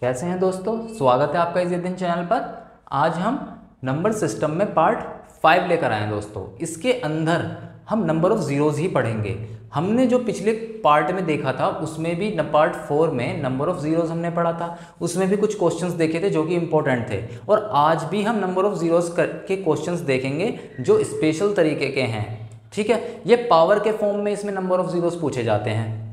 कैसे हैं दोस्तों, स्वागत है आपका इस दिन चैनल पर। आज हम नंबर सिस्टम में पार्ट 5 लेकर आए हैं दोस्तों। इसके अंदर हम नंबर ऑफ जीरोज़ ही पढ़ेंगे। हमने जो पिछले पार्ट में देखा था उसमें भी पार्ट 4 में नंबर ऑफ जीरोज़ हमने पढ़ा था, उसमें भी कुछ क्वेश्चंस देखे थे जो कि इंपॉर्टेंट थे। और आज भी हम नंबर ऑफ जीरोज़ के क्वेश्चंस देखेंगे जो स्पेशल तरीके के हैं। ठीक है, ये पावर के फॉर्म में इसमें नंबर ऑफ जीरोज़ पूछे जाते हैं।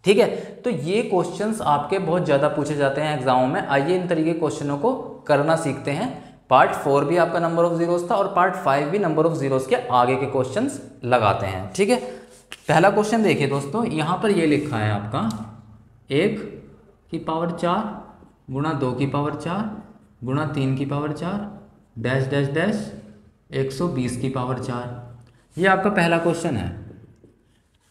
ठीक है, तो ये क्वेश्चंस आपके बहुत ज़्यादा पूछे जाते हैं एग्जामों में। आइए इन तरीके के क्वेश्चनों को करना सीखते हैं। पार्ट 4 भी आपका नंबर ऑफ जीरोस था और पार्ट 5 भी नंबर ऑफ जीरोस के आगे के क्वेश्चंस लगाते हैं। ठीक है, पहला क्वेश्चन देखिए दोस्तों, यहाँ पर ये लिखा है आपका 1 की पावर 4 गुणा 2 की पावर 4 गुणा 3 की पावर 4 डैश डैश डैश 120 की पावर 4। ये आपका पहला क्वेश्चन है।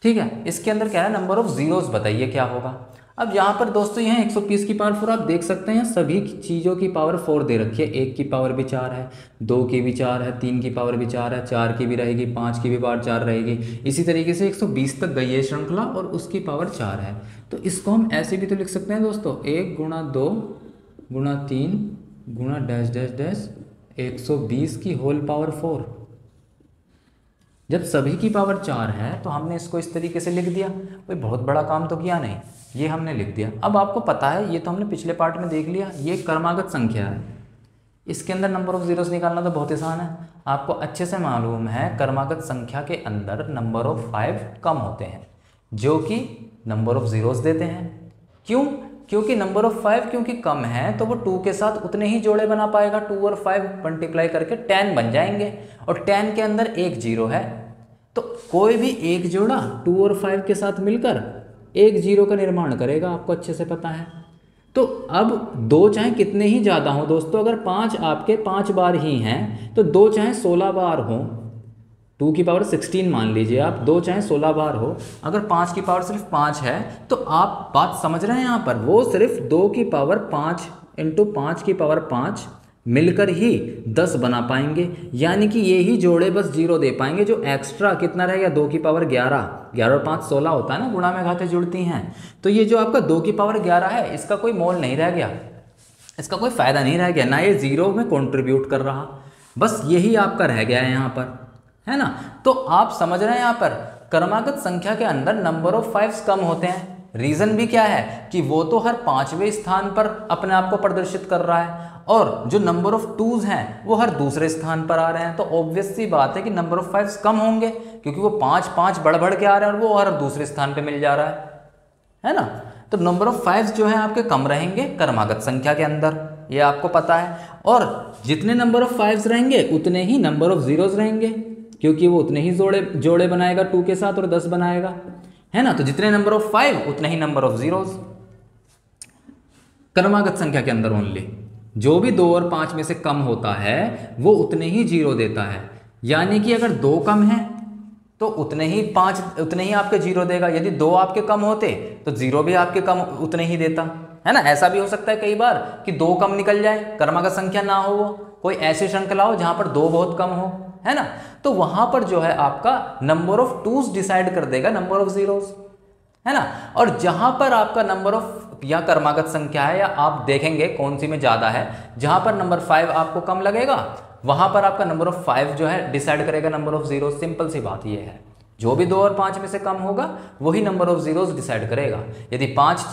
ठीक है, इसके अंदर क्या है, नंबर ऑफ जीरोस बताइए क्या होगा। अब यहाँ पर दोस्तों यहाँ 120 की पावर 4 आप देख सकते हैं, सभी चीज़ों की पावर 4 दे रखी है। 1 की पावर भी 4 है, 2 की भी 4 है, 3 की पावर भी 4 है, 4 की भी रहेगी, 5 की भी पावर 4 रहेगी। इसी तरीके से 120 तक गई है श्रृंखला और उसकी पावर 4 है। तो इसको हम ऐसे भी तो लिख सकते हैं दोस्तों, 1 गुणा 2 गुणा 3 गुणा डैश डैश डैश 120 की होल पावर 4। जब सभी की पावर 4 है तो हमने इसको इस तरीके से लिख दिया। कोई बहुत बड़ा काम तो किया नहीं, ये हमने लिख दिया। अब आपको पता है, ये तो हमने पिछले पार्ट में देख लिया, ये क्रमागत संख्या है। इसके अंदर नंबर ऑफ जीरोस निकालना तो बहुत आसान है, आपको अच्छे से मालूम है। क्रमागत संख्या के अंदर नंबर ऑफ 5 कम होते हैं जो कि नंबर ऑफ जीरोस देते हैं। क्यों? क्योंकि नंबर ऑफ 5 क्योंकि कम है तो वो 2 के साथ उतने ही जोड़े बना पाएगा। 2 और 5 मल्टीप्लाई करके 10 बन जाएंगे और 10 के अंदर एक जीरो है, तो कोई भी एक जोड़ा 2 और 5 के साथ मिलकर एक जीरो का निर्माण करेगा, आपको अच्छे से पता है। तो अब 2 चाहे कितने ही ज़्यादा हो दोस्तों, अगर 5 आपके 5 बार ही हैं तो 2 चाहे 16 बार हो, 2 की पावर 16 मान लीजिए आप, 2 चाहे 16 बार हो, अगर 5 की पावर सिर्फ 5 है तो आप बात समझ रहे हैं यहाँ पर, वो सिर्फ 2 की पावर 5 इंटू 5 की पावर 5 मिलकर ही 10 बना पाएंगे। यानी कि ये ही जोड़े बस जीरो दे पाएंगे। जो एक्स्ट्रा कितना रहेगा, 2 की पावर 11, 11 और 5 16 होता है ना, गुणा में घातें जुड़ती हैं। तो ये जो आपका 2 की पावर 11 है, इसका कोई मोल नहीं रह गया, इसका कोई फ़ायदा नहीं रह गया, ना ये जीरो में कॉन्ट्रीब्यूट कर रहा, बस यही आपका रह गया है यहाँ पर, है ना। तो आप समझ रहे हैं यहाँ पर क्रमागत संख्या के अंदर नंबर ऑफ 5 कम होते हैं। रीज़न भी क्या है कि वो तो हर 5वें स्थान पर अपने आप को प्रदर्शित कर रहा है और जो नंबर ऑफ 2s हैं वो हर दूसरे स्थान पर आ रहे हैं। तो ऑब्वियस सी बात है कि नंबर ऑफ 5 कम होंगे क्योंकि वो 5 बढ़ बढ़ के आ रहे हैं और वो हर दूसरे स्थान पे मिल जा रहा है ना। तो नंबर ऑफ 5 जो है आपके कम रहेंगे क्रमागत संख्या के अंदर, ये आपको पता है। और जितने नंबर ऑफ 5 रहेंगे उतने ही नंबर ऑफ जीरोस रहेंगे, क्योंकि वो उतने ही जोड़े बनाएगा 2 के साथ और 10 बनाएगा, है ना। तो जितने नंबर ऑफ 5 उतने ही नंबर ऑफ जीरोस क्रमागत संख्या के अंदर ओनली। जो भी 2 और 5 में से कम होता है वो उतने ही जीरो देता है। यानी कि अगर 2 कम है तो उतने ही आपके जीरो देगा। यदि 2 आपके कम होते तो जीरो भी आपके कम उतने ही देता, है ना। ऐसा भी हो सकता है कई बार कि 2 कम निकल जाए, क्रमागत संख्या ना हो, वो कोई ऐसी श्रृंखला हो जहां पर 2 बहुत कम हो, है ना। तो वहां पर जो है आपका नंबर ऑफ 2s डिसाइड कर देगा नंबर ऑफ जीरोस, है ना। और जहां पर आपका नंबर ऑफ या क्रमागत संख्या है, या आप देखेंगे कौन सी में ज़्यादा है, जहां पर नंबर 5 आपको कम लगेगा वहां पर आपका नंबर ऑफ 5 जो है डिसाइड करेगा नंबर ऑफ जीरो। सिंपल सी बात ये है, जो भी 2 और 5 में से कम होगा वही नंबर ऑफ जीरोस डिसाइड करेगा। यदि 5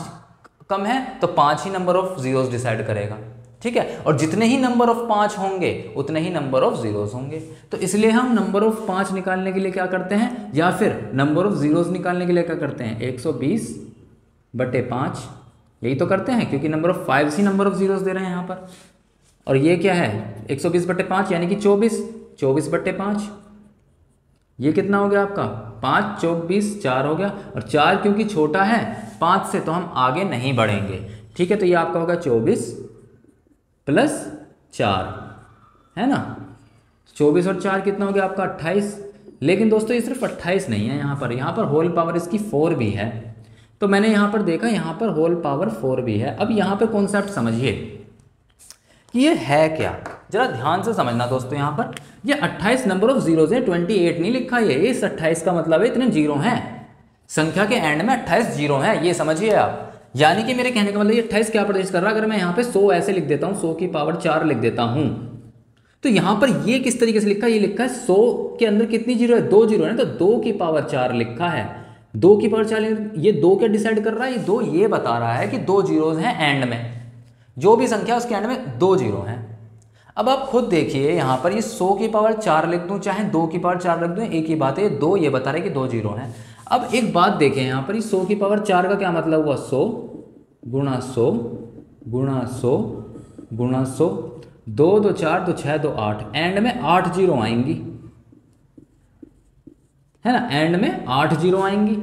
कम है तो 5 ही नंबर ऑफ जीरोस डिसाइड करेगा, ठीक है। और जितने ही नंबर ऑफ 5 होंगे उतने ही नंबर ऑफ जीरोस होंगे। तो इसलिए हम नंबर ऑफ 5 निकालने के लिए क्या करते हैं, या फिर नंबर ऑफ जीरोस निकालने के लिए क्या करते हैं, 120/5 यही तो करते हैं, क्योंकि नंबर ऑफ 5 ही नंबर ऑफ जीरोस दे रहे हैं यहाँ पर। और ये क्या है, 120/5 यानी कि 24/5। ये कितना हो गया आपका, 5 24 4 हो गया। और 4 क्योंकि छोटा है 5 से तो हम आगे नहीं बढ़ेंगे, ठीक है। तो ये आपका होगा 24 + 4, है ना। 24 और 4 कितना हो गया आपका, 28। लेकिन दोस्तों ये सिर्फ 28 नहीं है, यहाँ पर होल पावर इसकी 4 भी है। तो मैंने यहाँ पर देखा, यहाँ पर होल पावर 4 भी है। अब यहाँ पर कॉन्सेप्ट समझिए कि ये है क्या, जरा ध्यान से समझना दोस्तों। यहाँ पर ये 28 नंबर ऑफ जीरोज है, 28 नहीं लिखा ये। इस 28 का मतलब है इतने जीरो हैं, संख्या के एंड में 28 जीरो हैं, ये समझिए आप। यानी कि मेरे कहने का मतलब ये 28 क्या प्रदर्शित कर रहा है, अगर मैं यहाँ पे 100 ऐसे लिख देता हूँ, 100 की पावर 4 लिख देता हूँ, तो यहाँ पर ये किस तरीके से लिखा है, ये लिखा है 100 के अंदर कितनी जीरो है, 2 जीरो है ना, तो 2 की पावर 4 लिखा है। 2 की पावर 4, ये 2 क्या डिसाइड कर रहा है, ये 2 ये बता रहा है कि 2 जीरोज हैं एंड में, जो भी संख्या उसके एंड में 2 जीरो हैं। अब आप खुद देखिए यहाँ पर ये 100 की पावर 4 लिख दूँ चाहे 2 की पावर 4 लिख दूँ, एक ही बात है, 2 ये बता रहे कि 2 जीरो हैं। अब एक बात देखें यहाँ पर, ये 100 की पावर 4 का क्या मतलब हुआ, 100 गुणा 100 गुणा 100 गुणा 100, 2 2 4 2 6 2 8, एंड में 8 जीरो आएंगी, है ना, एंड में 8 जीरो आएंगी।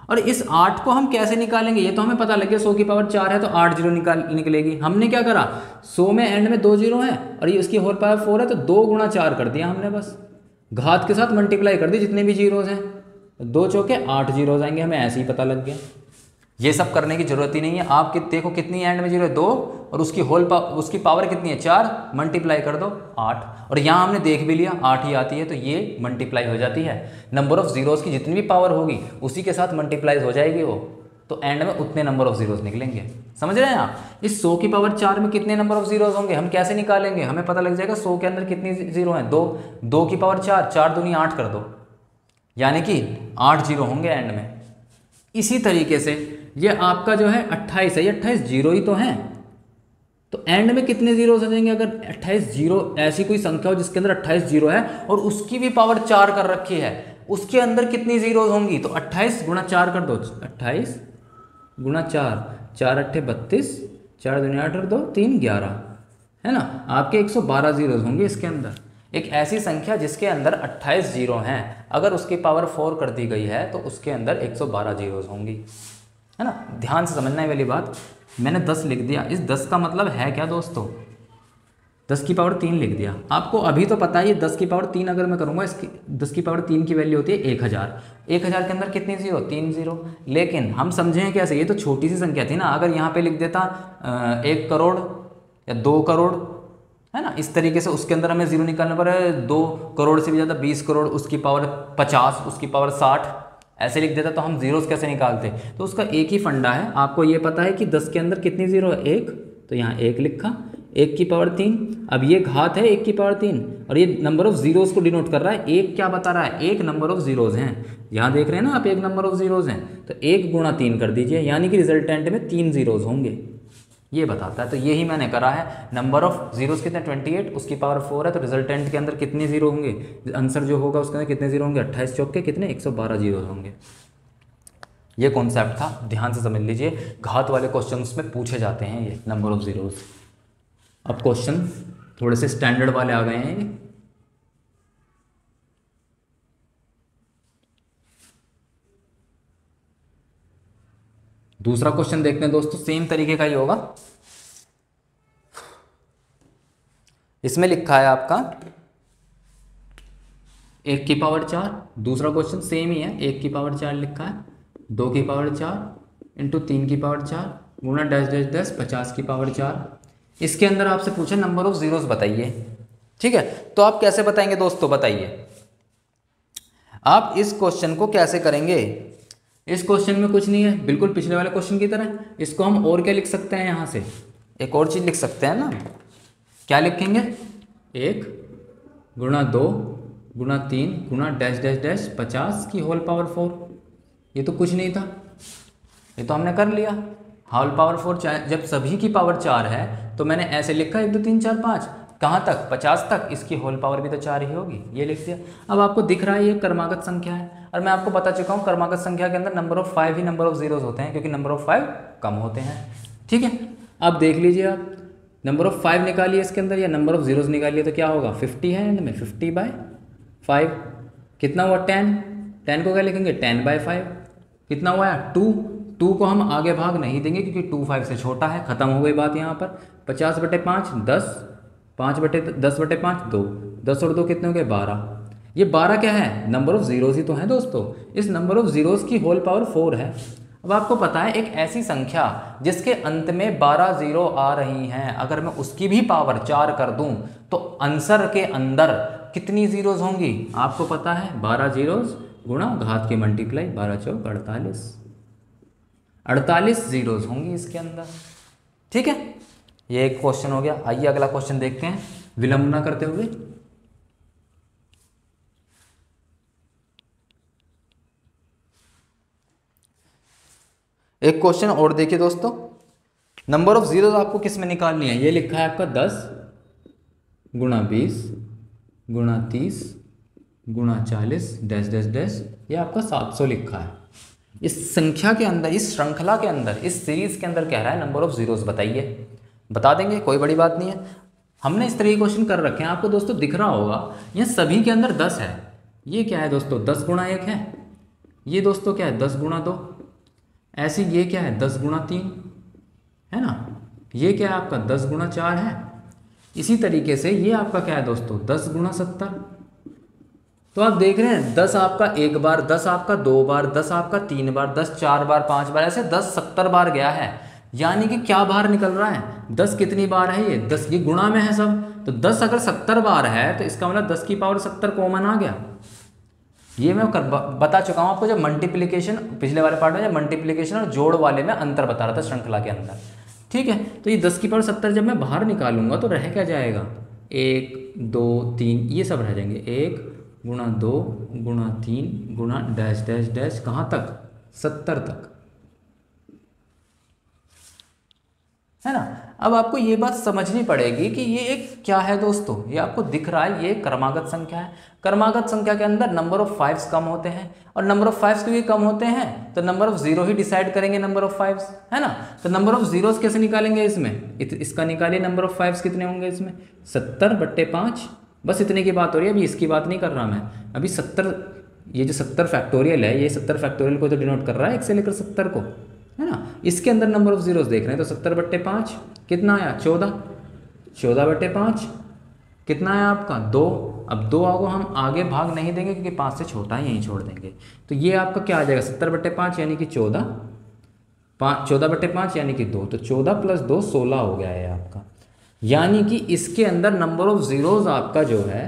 और इस 8 को हम कैसे निकालेंगे, ये तो हमें पता लग गया 100 की पावर 4 है तो 8 जीरो निकलेगी। हमने क्या करा, 100 में एंड में 2 जीरो है और ये उसकी होल पावर 4 है, तो 2 गुणा 4 कर दिया हमने, बस घात के साथ मल्टीप्लाई कर दी जितने भी जीरोज हैं, 2 चौके 8 जीरोज आएंगे, हमें ऐसे ही पता लग गया। ये सब करने की जरूरत ही नहीं है, आप देखो कितनी एंड में जीरो है, 2, और उसकी उसकी पावर कितनी है, 4, मल्टीप्लाई कर दो 8, और यहाँ हमने देख भी लिया 8 ही आती है, तो ये मल्टीप्लाई हो जाती है। नंबर ऑफ जीरोस की जितनी भी पावर होगी उसी के साथ मल्टीप्लाई हो जाएगी वो, तो एंड में उतने नंबर ऑफ जीरोस निकलेंगे। समझ रहे हैं आप, इस 100 की पावर 4 में कितने नंबर ऑफ जीरोस होंगे हम कैसे निकालेंगे, हमें पता लग जाएगा 100 के अंदर कितनी जीरो हैं, 2, 2 की पावर 4, 4 दूनी 8 कर दो, यानी कि 8 जीरो होंगे एंड में। इसी तरीके से ये आपका जो है 28 है, ये 28 जीरो ही तो हैं, तो एंड में कितने जीरो हो जाएंगे, अगर 28 जीरो ऐसी कोई संख्या हो जिसके अंदर 28 जीरो है और उसकी भी पावर 4 कर रखी है, उसके अंदर कितनी जीरोज होंगी, तो 28 गुणा 4 कर दो, 28 गुणा 4, 4 अट्ठे 32, 4 दूनी 8 और 2 3 11, है ना, आपके 112 जीरोज होंगे इसके अंदर। एक ऐसी संख्या जिसके अंदर 28 जीरो हैं, अगर उसकी पावर 4 कर दी गई है तो उसके अंदर 112 जीरोज होंगी, है ना। ध्यान से समझने वाली बात, मैंने 10 लिख दिया, इस 10 का मतलब है क्या दोस्तों, 10 की पावर 3 लिख दिया। आपको अभी तो पता है ये 10 की पावर 3 अगर मैं करूँगा, इसकी 10 की पावर 3 की वैल्यू होती है 1000। 1000 के अंदर कितनी जीरो, 3 जीरो। लेकिन हम समझें कैसे, ये तो छोटी सी संख्या थी ना, अगर यहाँ पे लिख देता 1 करोड़ या 2 करोड़, है ना, इस तरीके से उसके अंदर हमें जीरो निकालना पड़ा है, 2 करोड़ से भी ज़्यादा 20 करोड़, उसकी पावर 50, उसकी पावर 60, ऐसे लिख देता तो हम जीरोस कैसे निकालते। तो उसका एक ही फंडा है, आपको ये पता है कि 10 के अंदर कितनी जीरो है, 1, तो यहाँ 1 लिखा, 1 की पावर 3, अब ये घात है 1 की पावर 3 और ये नंबर ऑफ जीरोस को डिनोट कर रहा है। 1 क्या बता रहा है, 1 नंबर ऑफ जीरोस हैं, यहाँ देख रहे हैं ना आप, 1 नंबर ऑफ जीरोस हैं, तो 1 गुणा 3 कर दीजिए, यानी कि रिजल्टेंट में 3 जीरोस होंगे, ये बताता है। तो यही मैंने करा है, नंबर ऑफ जीरोस कितने 28, उसकी पावर 4 है, तो रिजल्टेंट के अंदर कितने जीरो होंगे, आंसर जो होगा उसके अंदर कितने जीरो होंगे, 28 चौके कितने 112 जीरो होंगे। ये कॉन्सेप्ट था, ध्यान से समझ लीजिए, घात वाले क्वेश्चंस में पूछे जाते हैं ये नंबर ऑफ जीरोस। अब क्वेश्चन थोड़े से स्टैंडर्ड वाले आ गए हैं। दूसरा क्वेश्चन देखते हैं दोस्तों, सेम तरीके का ही होगा। इसमें लिखा है आपका 1 की पावर 4, दूसरा क्वेश्चन सेम ही है, 1 की पावर 4 लिखा है, 2 की पावर 4 इंटू 3 की पावर 4 गुणा डैश डैश डैश 50 की पावर 4। इसके अंदर आपसे पूछे नंबर ऑफ जीरोस बताइए, ठीक है। तो आप कैसे बताएंगे दोस्तों, बताइए आप इस क्वेश्चन को कैसे करेंगे। इस क्वेश्चन में कुछ नहीं है, बिल्कुल पिछले वाले क्वेश्चन की तरह। इसको हम और क्या लिख सकते हैं, यहाँ से एक और चीज़ लिख सकते हैं ना, क्या लिखेंगे, 1 गुणा 2 गुणा 3 गुणा डैश डैश डैश 50 की होल पावर 4। ये तो कुछ नहीं था, ये तो हमने कर लिया। होल पावर 4 जब सभी की पावर 4 है तो मैंने ऐसे लिखा 1 2 3 4 5, कहाँ तक, 50 तक, इसकी होल पावर भी तो 4 ही होगी, ये लिख दिया। अब आपको दिख रहा है ये क्रमागत संख्या है, और मैं आपको बता चुका हूँ क्रमागत संख्या के अंदर नंबर ऑफ 5 ही नंबर ऑफ जीरोस होते हैं, क्योंकि नंबर ऑफ 5 कम होते हैं, ठीक है। अब देख लीजिए आप, नंबर ऑफ 5 निकालिए इसके अंदर या नंबर ऑफ जीरोस निकालिए, तो क्या होगा, 50 है एंड में, 50/5 कितना हुआ, 10। 10 को क्या लिखेंगे, 10/5 कितना हुआ है, 2 को हम आगे भाग नहीं देंगे क्योंकि 2 5 से छोटा है, खत्म हो गई बात यहाँ पर। 50/5 10, 5/10/5 2, 10 और 2 कितने हो गए, 12। ये 12 क्या है, नंबर ऑफ जीरोस ही तो है दोस्तों, इस नंबर ऑफ जीरोस की होल पावर 4 है। अब आपको पता है एक ऐसी संख्या जिसके अंत में 12 जीरो आ रही हैं, अगर मैं उसकी भी पावर 4 कर दूं तो आंसर के अंदर कितनी जीरोस होंगी, आपको पता है 12 जीरोस गुणा घात की मल्टीप्लाई 12 चौक 48। 48 जीरोज होंगी इसके अंदर। ठीक है, ये एक क्वेश्चन हो गया। आइए अगला क्वेश्चन देखते हैं विलंब ना करते हुए। एक क्वेश्चन और देखिए दोस्तों, नंबर ऑफ जीरोज आपको किस में निकालनी है। ये लिखा है आपका 10 गुणा 20 गुणा 30 गुणा 40 डैश डैश डैश, ये आपका 700 लिखा है। इस संख्या के अंदर, इस श्रृंखला के अंदर, इस सीरीज के अंदर कह रहा है नंबर ऑफ जीरोज बताइए। बता देंगे, कोई बड़ी बात नहीं है। हमने इस तरह के क्वेश्चन कर रखे हैं, आपको दोस्तों दिख रहा होगा ये सभी के अंदर 10 है। ये क्या है दोस्तों, 10 गुणा 1 है। ये दोस्तों क्या है, 10 गुणा 2। ऐसे ये क्या है, 10 गुणा 3 है ना। ये क्या है आपका 10 गुणा 4 है। इसी तरीके से ये आपका क्या है दोस्तों, 10 गुणा 70। तो आप देख रहे हैं 10 आपका एक बार, 10 आपका 2 बार, 10 आपका 3 बार, 10 4 बार, 5 बार, ऐसे 10 70 बार गया है। यानी कि क्या बार निकल रहा है, 10 कितनी बार है, ये 10, ये गुणा में है सब। तो 10 अगर 70 बार है तो इसका मतलब 10 की पावर 70 कॉमन आ गया। ये मैं बता चुका हूँ आपको जब मल्टीप्लिकेशन, पिछले वाले पार्ट में जब मल्टीप्लिकेशन और जोड़ वाले में अंतर बता रहा था श्रृंखला के अंदर। ठीक है, तो ये 10 की पावर 70 जब मैं बाहर निकालूंगा तो रह क्या जाएगा, 1 2 3 ये सब रह जाएंगे। 1 गुणा 2 गुणा 3 गुणा डैश डैश डैश, कहाँ तक, 70 तक, है ना। अब आपको ये बात समझनी पड़ेगी कि ये एक क्या है दोस्तों, ये आपको दिख रहा है, ये क्रमागत संख्या है। क्रमागत संख्या के अंदर नंबर ऑफ 5 कम होते हैं, और नंबर ऑफ 5 क्योंकि कम होते हैं तो नंबर ऑफ 0 ही डिसाइड करेंगे नंबर ऑफ 5, है ना। तो नंबर ऑफ जीरोस कैसे निकालेंगे इसमें, इसका निकालिए नंबर ऑफ 5 कितने होंगे इसमें, 70/5। बस इतने की बात हो रही है, अभी इसकी बात नहीं कर रहा मैं। अभी 70, ये जो 70 फैक्टोरियल है, ये 70 फैक्टोरियल को तो डिनोट कर रहा है 1 से लेकर 70 को, है ना। इसके अंदर नंबर ऑफ जीरोस देख रहे हैं तो 70/5 कितना आया, 14। 14/5 कितना आया आपका, 2। अब 2 को हम आगे भाग नहीं देंगे क्योंकि 5 से छोटा है, यहीं छोड़ देंगे। तो ये आपका क्या आ जाएगा, 70/5 यानी कि 14, 14/5 यानी कि 2। तो 14 + 2 16 हो गया है आपका। यानी कि इसके अंदर नंबर ऑफ जीरोस आपका जो है,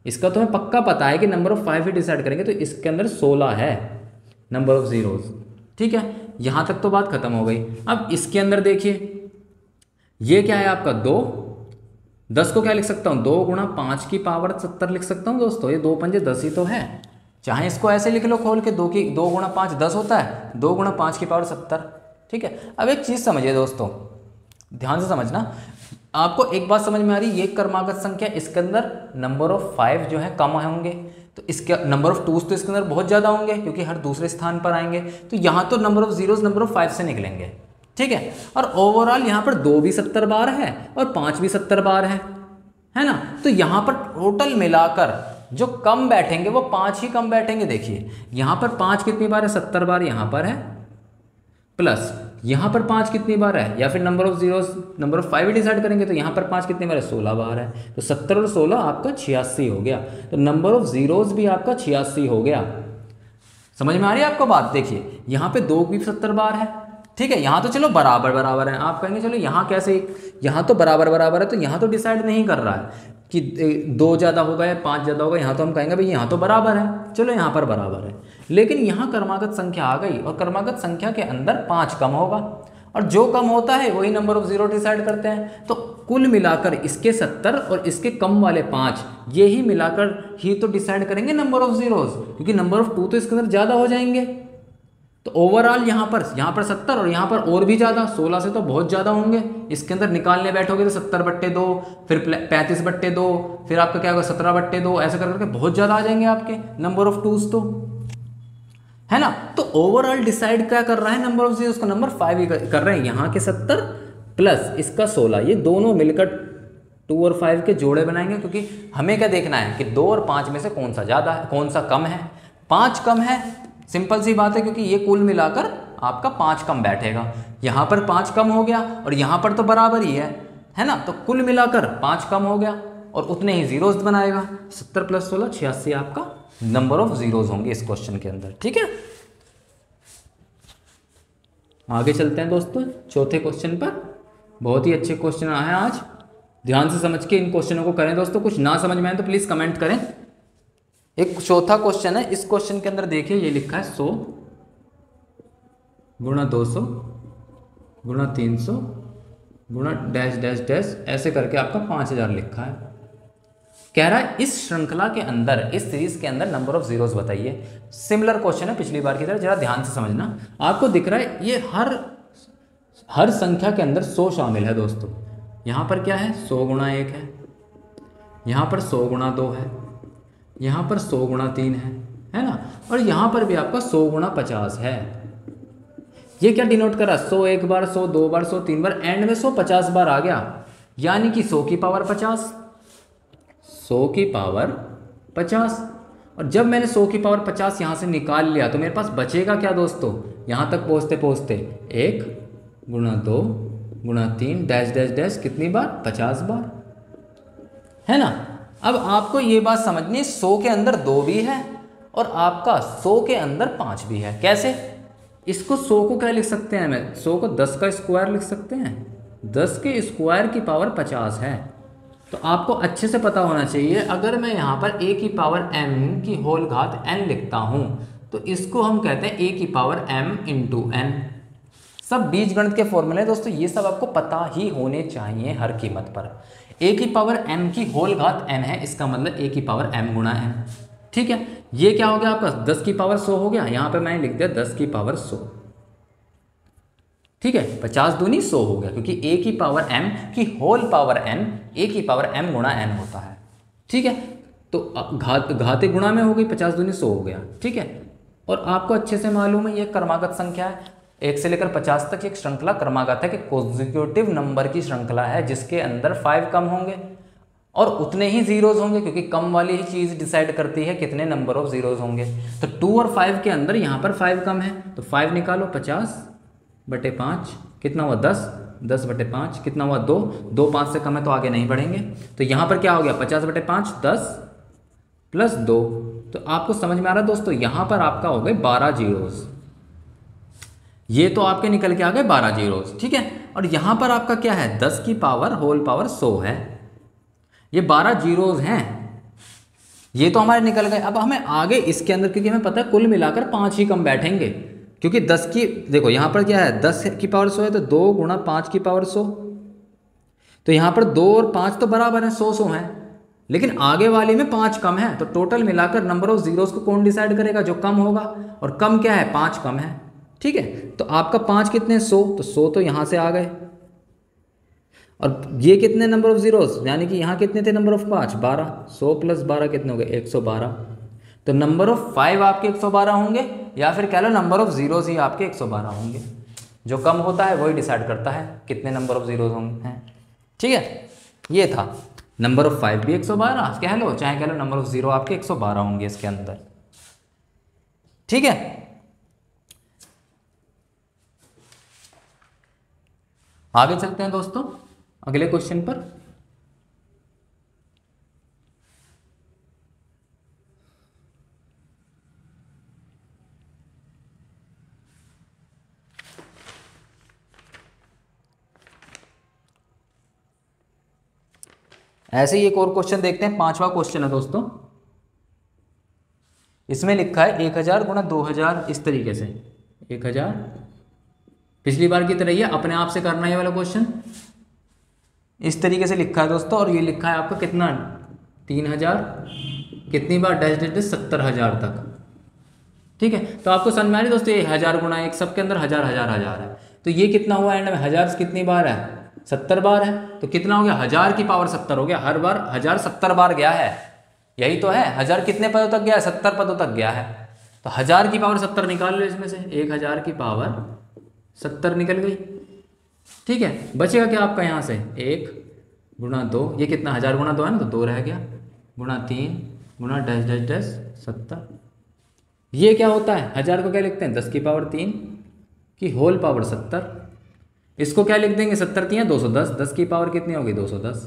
इसका तो हमें पक्का पता है कि नंबर ऑफ 5 ही डिसाइड करेंगे, तो इसके अंदर 16 है नंबर ऑफ जीरोस। ठीक है, यहाँ तक तो बात खत्म हो गई। अब इसके अंदर देखिए ये क्या है आपका, 2। 10 को क्या लिख सकता हूँ, 2 गुणा 5 की पावर 70 लिख सकता हूँ दोस्तों। ये 2 पंजे 10 ही तो है, चाहे इसको ऐसे लिख लो खोल के, 2 गुणा 5 10 होता है, 2 गुणा 5 की पावर 70। ठीक है, अब एक चीज़ समझिए दोस्तों, ध्यान से समझना। आपको एक बात समझ में आ रही है, ये क्रमागत संख्या, इसके अंदर नंबर ऑफ 5 जो है कम होंगे, तो इसके नंबर ऑफ 2 तो इसके अंदर बहुत ज़्यादा होंगे क्योंकि हर दूसरे स्थान पर आएंगे। तो यहाँ तो number of zeros number of 5 से निकलेंगे। ठीक है, और ओवरऑल यहाँ पर 2 भी 70 बार है और 5 भी 70 बार है ना। तो यहाँ पर टोटल मिलाकर जो कम बैठेंगे वो 5 ही कम बैठेंगे। देखिए यहाँ पर 5 कितनी बार है, 70 बार यहाँ पर है, प्लस यहाँ पर 5 कितनी बार है, या फिर number of zeros number of 5 he decide करेंगे, तो यहाँ पर 5 कितनी बार है, 16 बार है। तो 70 और 16 आपका 86 हो गया। तो नंबर ऑफ जीरोस भी आपका 86 हो गया। समझ में आ रही है आपको बात। देखिए यहाँ पे 2 भी 70 बार है। ठीक है, यहाँ तो चलो बराबर बराबर है। आप कहेंगे चलो यहाँ कैसे, यहाँ तो बराबर बराबर है, तो यहाँ तो डिसाइड नहीं कर रहा है कि 2 ज़्यादा होगा या 5 ज़्यादा होगा। यहाँ तो हम कहेंगे भाई यहाँ तो बराबर है, चलो यहाँ पर बराबर है। लेकिन यहाँ क्रमागत संख्या आ गई, और क्रमागत संख्या के अंदर 5 कम होगा, और जो कम होता है वही नंबर ऑफ जीरो डिसाइड करते हैं। तो कुल मिलाकर इसके 70 और इसके कम वाले 5, ये ही मिलाकर ही तो डिसाइड करेंगे नंबर ऑफ जीरोस, क्योंकि नंबर ऑफ 2 तो इसके अंदर ज़्यादा हो जाएंगे। तो ओवरऑल यहाँ पर 70 और यहाँ पर और भी ज़्यादा, 16 से तो बहुत ज़्यादा होंगे। इसके अंदर निकालने बैठोगे तो 70/2, फिर 35/2, फिर आपका क्या होगा 17/2, ऐसे कर करके बहुत ज़्यादा आ जाएंगे आपके नंबर ऑफ 2s तो, है ना। तो ओवरऑल डिसाइड क्या कर रहा है नंबर ऑफ जीरोस का, नंबर 5 ही कर रहे हैं। यहाँ के 70 प्लस इसका 16, ये दोनों मिलकर 2 और 5 के जोड़े बनाएंगे, क्योंकि हमें क्या देखना है कि 2 और 5 में से कौन सा ज़्यादा है, कौन सा कम है। 5 कम है, सिंपल सी बात है, क्योंकि ये कुल मिलाकर आपका 5 कम बैठेगा। यहाँ पर 5 कम हो गया और यहाँ पर तो बराबर ही है ना। तो कुल मिलाकर 5 कम हो गया और उतने ही जीरोस बनाएगा। 70 + 16 86 आपका नंबर ऑफ जीरोस होंगे इस क्वेश्चन के अंदर। ठीक है, आगे चलते हैं दोस्तों चौथे क्वेश्चन पर। बहुत ही अच्छे क्वेश्चन आए हैं आज, ध्यान से समझ के इन क्वेश्चनों को करें दोस्तों। कुछ ना समझ में आए तो प्लीज़ कमेंट करें। एक चौथा क्वेश्चन है, इस क्वेश्चन के अंदर देखिए ये लिखा है 100 गुणा 200 गुणा 300 गुणा डैश डैश डैश, ऐसे करके आपका 5000 लिखा है। कह रहा है इस श्रृंखला के अंदर, इस सीरीज के अंदर नंबर ऑफ जीरोस बताइए। सिमिलर क्वेश्चन है पिछली बार की तरह, जरा ध्यान से समझना। आपको दिख रहा है ये हर संख्या के अंदर 100 शामिल है दोस्तों। यहाँ पर क्या है, 100 गुणा 1 है, यहाँ पर 100 गुणा 2 है, यहाँ पर 100 गुणा 3 है ना, और यहाँ पर भी आपका 100 गुणा 50 है। ये क्या डिनोट कर रहा है, 100 एक बार, 100 2 बार, 100 3 बार, एंड में 100 50 बार आ गया, यानी कि 100 की पावर 50, 100 की पावर 50। और जब मैंने 100 की पावर 50 यहाँ से निकाल लिया तो मेरे पास बचेगा क्या दोस्तों, यहाँ तक पहुँचते पहुँचते 1 गुणा 2 गुणा 3 डैश डैश डैश, कितनी बार, 50 बार, है ना। अब आपको ये बात समझनी है, 100 के अंदर 2 भी है और आपका 100 के अंदर 5 भी है। कैसे, इसको 100 को क्या लिख सकते हैं, मैं 100 को 10 का स्क्वायर लिख सकते हैं, 10 के स्क्वायर की पावर 50 है। तो आपको अच्छे से पता होना चाहिए, अगर मैं यहाँ पर a की पावर m की होल घात n लिखता हूँ तो इसको हम कहते हैं a की पावर m इंटू n। सब बीजगणित के फॉर्मूले दोस्तों, ये सब आपको पता ही होने चाहिए हर कीमत पर। a की पावर m की होल घात n है, इसका मतलब a की पावर m गुणा n, ठीक है। ये क्या हो गया आपका 10 की पावर 100 हो गया, यहाँ पे मैंने लिख दिया 10 की पावर 100, ठीक है। 50 दूनी 100 हो गया, क्योंकि a की पावर m की होल पावर n a की पावर m गुणा n होता है, ठीक है। तो घाते गुणा में हो गई, 50 दूनी 100 हो गया, ठीक है। और आपको अच्छे से मालूम है ये क्रमागत संख्या है, 1 से लेकर 50 तक एक श्रृंखला क्रमागत है कि कॉन्जिक्यूटिव नंबर की श्रृंखला है जिसके अंदर 5 कम होंगे और उतने ही जीरोज होंगे, क्योंकि कम वाली ही चीज़ डिसाइड करती है कितने नंबर ऑफ जीरोज होंगे। तो 2 और 5 के अंदर यहाँ पर 5 कम है, तो 5 निकालो, 50/5 कितना हुआ 10, 10/5 कितना हुआ 2, 2 5 से कम है तो आगे नहीं बढ़ेंगे। तो यहाँ पर क्या हो गया 50/5 10 प्लस 2, तो आपको समझ में आ रहा है दोस्तों, यहाँ पर आपका हो गए 12 जीरोज, ये तो आपके निकल के आ गए 12 जीरोज, ठीक है। और यहाँ पर आपका क्या है 10 की पावर होल पावर 100 है, ये 12 जीरोज हैं, ये तो हमारे निकल गए। अब हमें आगे इसके अंदर, क्योंकि हमें पता है कुल मिलाकर 5 ही कम बैठेंगे, क्योंकि 10 की देखो यहाँ पर क्या है 10 की पावर 100 है, तो 2 गुणा 5 की पावर 100, तो यहाँ पर 2 और 5 तो बराबर है, 100 है, लेकिन आगे वाले में 5 कम है, तो टोटल मिलाकर नंबर ऑफ जीरोस को कौन डिसाइड करेगा, जो कम होगा, और कम क्या है 5 कम है, ठीक है। तो आपका 5 कितने 100, तो 100 तो यहाँ से आ गए, और ये कितने नंबर ऑफ जीरोस, यानी कि यहाँ कितने थे नंबर ऑफ 5 12, 100 प्लस 12 कितने हो गए 112। तो नंबर ऑफ 5 आपके 112 होंगे, या फिर कह लो नंबर ऑफ जीरोस ही आपके 112 होंगे। जो कम होता है वही डिसाइड करता है कितने नंबर ऑफ जीरोस होंगे, हैं, ठीक है। ये था नंबर ऑफ 5 भी 112 कह लो, चाहे कह लो नंबर ऑफ जीरो आपके 112 होंगे इसके अंदर, ठीक है। आगे चलते हैं दोस्तों अगले क्वेश्चन पर। ऐसे ही एक और क्वेश्चन देखते हैं, 5वां क्वेश्चन है दोस्तों। इसमें लिखा है 1000 गुणा 2000, इस तरीके से 1000, पिछली बार की तरह ही अपने आप से करना है ये वाला क्वेश्चन, इस तरीके से लिखा है दोस्तों। और ये लिखा है आपका कितना 3000, कितनी बार डैश डैश डैश 70000 तक, ठीक है। तो आपको समझ में आ रही दोस्तों, ये 1000 गुणा 1 सबके अंदर 1000 1000 1000 है, तो ये कितना हुआ एंड में 1000 कितनी बार है 70 बार है, तो कितना हो गया 1000 की पावर 70 हो गया, हर बार 1000 70 बार गया है, यही तो है। 1000 कितने पदों तक गया है 70 पदों तक गया है, तो 1000 की पावर 70 निकाल लो इसमें से, 1000 की पावर 70 निकल गई, ठीक है। बचेगा क्या आपका यहाँ से 1 गुणा 2, ये कितना 1000 गुणा 2 है ना, तो 2 रह गया, गुणा 3 गुणा डैश डैश डैश 70। ये क्या होता है 1000 को क्या लिखते हैं 10 की पावर 3 की होल पावर 70, इसको क्या लिख देंगे 70 3 210, 10 की पावर कितनी होगी 210,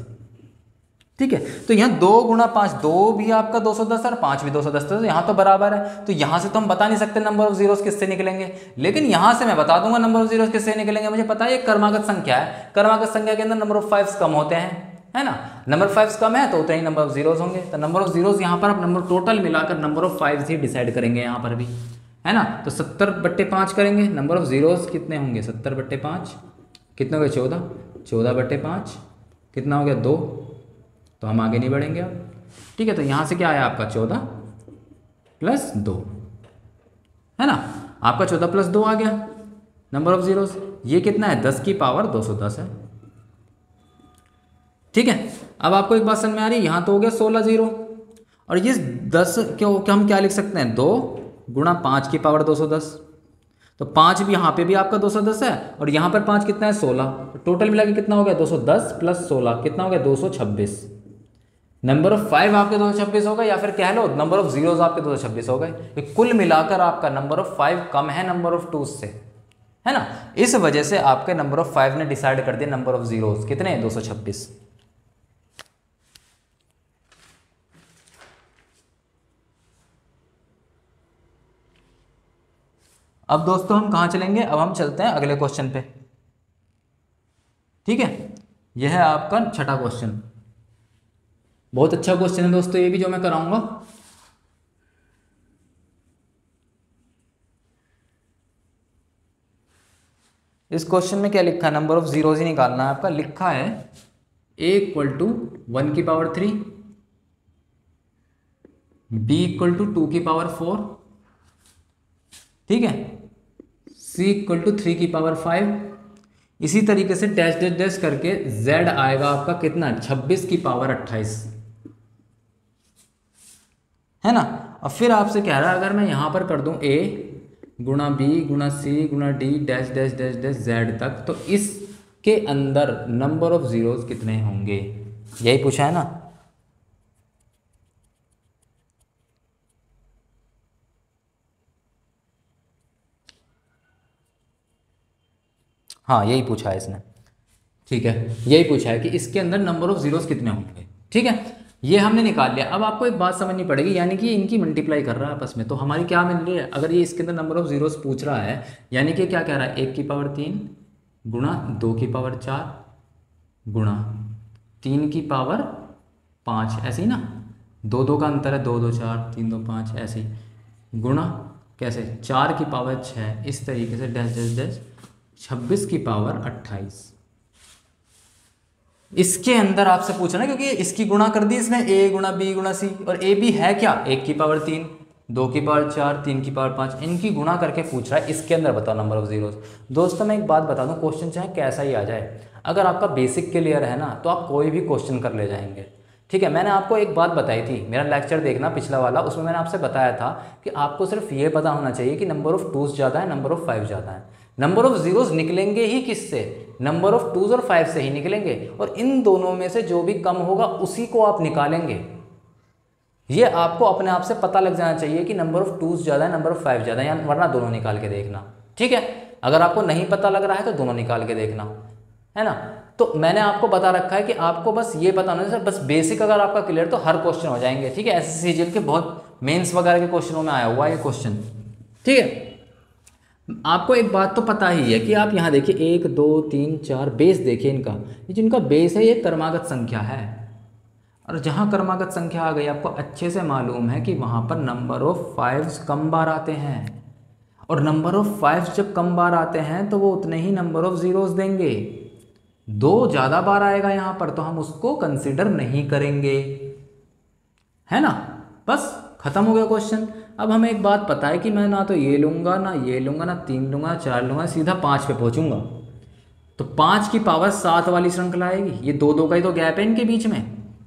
ठीक है। तो यहाँ 2 गुणा 5, 2 भी आपका 210 और 5 भी 210, तो यहाँ तो बराबर है। तो यहाँ से तो हम बता नहीं सकते नंबर ऑफ जीरोस किससे निकलेंगे, लेकिन यहाँ से मैं बता दूंगा नंबर ऑफ जीरोस किससे निकलेंगे। मुझे पता है ये क्रमागत संख्या है, क्रमागत संख्या के अंदर नंबर ऑफ 5 कम होते हैं, है ना, नंबर 5 कम है तो उतने ही नंबर ऑफ जीरोस होंगे। तो नंबर ऑफ जीरोस यहाँ पर आप नंबर टोटल मिलाकर नंबर ऑफ 5 ही डिसाइड करेंगे यहाँ पर भी, है ना। तो 70/5 करेंगे, नंबर ऑफ जीरोस कितने होंगे, 70/5 कितने हो गए 14, 14/5 कितना हो गया 2, तो हम आगे नहीं बढ़ेंगे अब। ठीक है, तो यहाँ से क्या आया आपका 14 + 2, है ना, आपका 14 + 2 आ गया नंबर ऑफ जीरोस। ये कितना है 10 की पावर 210 है। ठीक है, अब आपको एक बात समझ में आ रही है, यहाँ तो हो गया 16 जीरो, और ये 10 क्यों हम क्या लिख सकते हैं 2 × 5 की पावर 210, तो 5 भी यहाँ पे भी आपका 210 है, और यहाँ पर 5 कितना है 16, तो टोटल मिला के कितना हो गया 210 + 16 कितना हो गया 226। नंबर ऑफ 5 आपके 226 हो गए, या फिर कह लो नंबर ऑफ जीरोस आपके 226 हो गए। कुल मिलाकर आपका नंबर ऑफ 5 कम है नंबर ऑफ 2 से, है ना। इस वजह से आपके नंबर ऑफ 5 ने डिसाइड कर दिया नंबर ऑफ जीरोस कितने 226। अब दोस्तों हम कहाँ चलेंगे, अब हम चलते हैं अगले क्वेश्चन पे। ठीक है, यह है आपका छठा क्वेश्चन। बहुत अच्छा क्वेश्चन है दोस्तों ये भी जो मैं कराऊंगा। इस क्वेश्चन में क्या लिखा है, नंबर ऑफ जीरोस ही निकालना है आपका। लिखा है a = 1 की पावर 3, b = 2 की पावर 4, ठीक है, c = 3 की पावर 5। इसी तरीके से डैश डैश डैश करके z आएगा आपका कितना 26 की पावर 28, है ना। और फिर आपसे कह रहा है अगर मैं यहां पर कर दूं a × b × c × d dash dash dash dash z तक, तो इसके अंदर नंबर ऑफ जीरोस कितने होंगे, यही पूछा है ना। हाँ यही पूछा है इसने, ठीक है, यही पूछा है कि इसके अंदर नंबर ऑफ जीरोस कितने होंगे। ठीक है, ये हमने निकाल लिया। अब आपको एक बात समझनी पड़ेगी, यानी कि इनकी मल्टीप्लाई कर रहा है आपस में, तो हमारी क्या मिल रही है, अगर ये इसके अंदर नंबर ऑफ जीरोस पूछ रहा है, यानी कि क्या कह रहा है 1 की पावर 3 × 2 की पावर 4 × 3 की पावर 5, ऐसे ही ना, 2 2 का अंतर है, 2 2 4 3 2 5, ऐसे ही गुणा कैसे 4 की पावर 6, इस तरीके से डैश डैश डैश 26 की पावर 28। इसके अंदर आपसे पूछा ना, क्योंकि इसकी गुणा कर दी इसने a × b × c, और a b है क्या 1 की पावर 3 2 की पावर 4 3 की पावर 5, इनकी गुणा करके पूछ रहा है। इसके अंदर बताओ नंबर ऑफ जीरोस। दोस्तों मैं एक बात बता दूं, क्वेश्चन चाहे कैसा ही आ जाए, अगर आपका बेसिक क्लियर है ना तो आप कोई भी क्वेश्चन कर ले जाएंगे। ठीक है, मैंने आपको एक बात बताई थी, मेरा लेक्चर देखना पिछला वाला, उसमें मैंने आपसे बताया था कि आपको सिर्फ ये पता होना चाहिए कि नंबर ऑफ 2s ज़्यादा है नंबर ऑफ 5 ज़्यादा है। नंबर ऑफ जीरोस निकलेंगे ही किससे, नंबर ऑफ 2s और 5 से ही निकलेंगे, और इन दोनों में से जो भी कम होगा उसी को आप निकालेंगे। ये आपको अपने आप से पता लग जाना चाहिए कि नंबर ऑफ 2s ज़्यादा है नंबर ऑफ 5 ज़्यादा है, वरना दोनों निकाल के देखना। ठीक है, अगर आपको नहीं पता लग रहा है तो दोनों निकाल के देखना, है ना। तो मैंने आपको बता रखा है कि आपको बस ये पता होना चाहिए, बस बेसिक अगर आपका क्लियर तो हर क्वेश्चन हो जाएंगे। ठीक है, एसएससी सीजीएल के बहुत मेंस वगैरह के क्वेश्चनों में आया हुआ है ये क्वेश्चन। ठीक है, आपको एक बात तो पता ही है कि आप यहाँ देखिए 1 2 3 4 बेस देखिए इनका, ये जिनका बेस है ये क्रमागत संख्या है, और जहाँ क्रमागत संख्या आ गई आपको अच्छे से मालूम है कि वहाँ पर नंबर ऑफ 5 कम बार आते हैं, और नंबर ऑफ 5 जब कम बार आते हैं तो वो उतने ही नंबर ऑफ जीरोस देंगे। 2 ज़्यादा बार आएगा यहाँ पर तो हम उसको कंसिडर नहीं करेंगे, है ना। बस खत्म हो गया क्वेश्चन। अब हमें एक बात पता है कि मैं ना तो ये लूँगा ना ये लूँगा ना 3 लूँगा ना 4 लूँगा, सीधा 5 पे पहुँचूंगा, तो 5 की पावर 7 वाली श्रृंखला आएगी। ये 2 2 का ही तो गैप है इनके बीच में,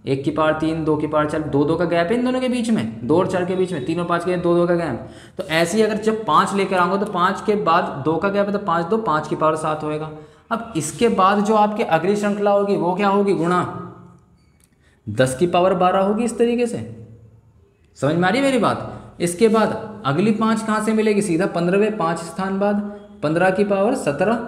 1 की पावर 3 2 की पावर 4, 2 2 का गैप है इन दोनों के बीच में, 2 और 4 के बीच में, 3 और 5 के 2 2 का गैप। तो ऐसे ही अगर जब 5 लेकर आऊँगा तो 5 के बाद 2 का गैप है, तो 5 2 5 की पावर 7 होएगा। अब इसके बाद जो आपकी अगली श्रृंखला होगी वो क्या होगी, गुणा 10 की पावर 12 होगी, इस तरीके से। समझ में आ रही मेरी बात। इसके बाद अगली 5 कहाँ से मिलेगी, सीधा 15वें 5 स्थान बाद 15 की पावर 17।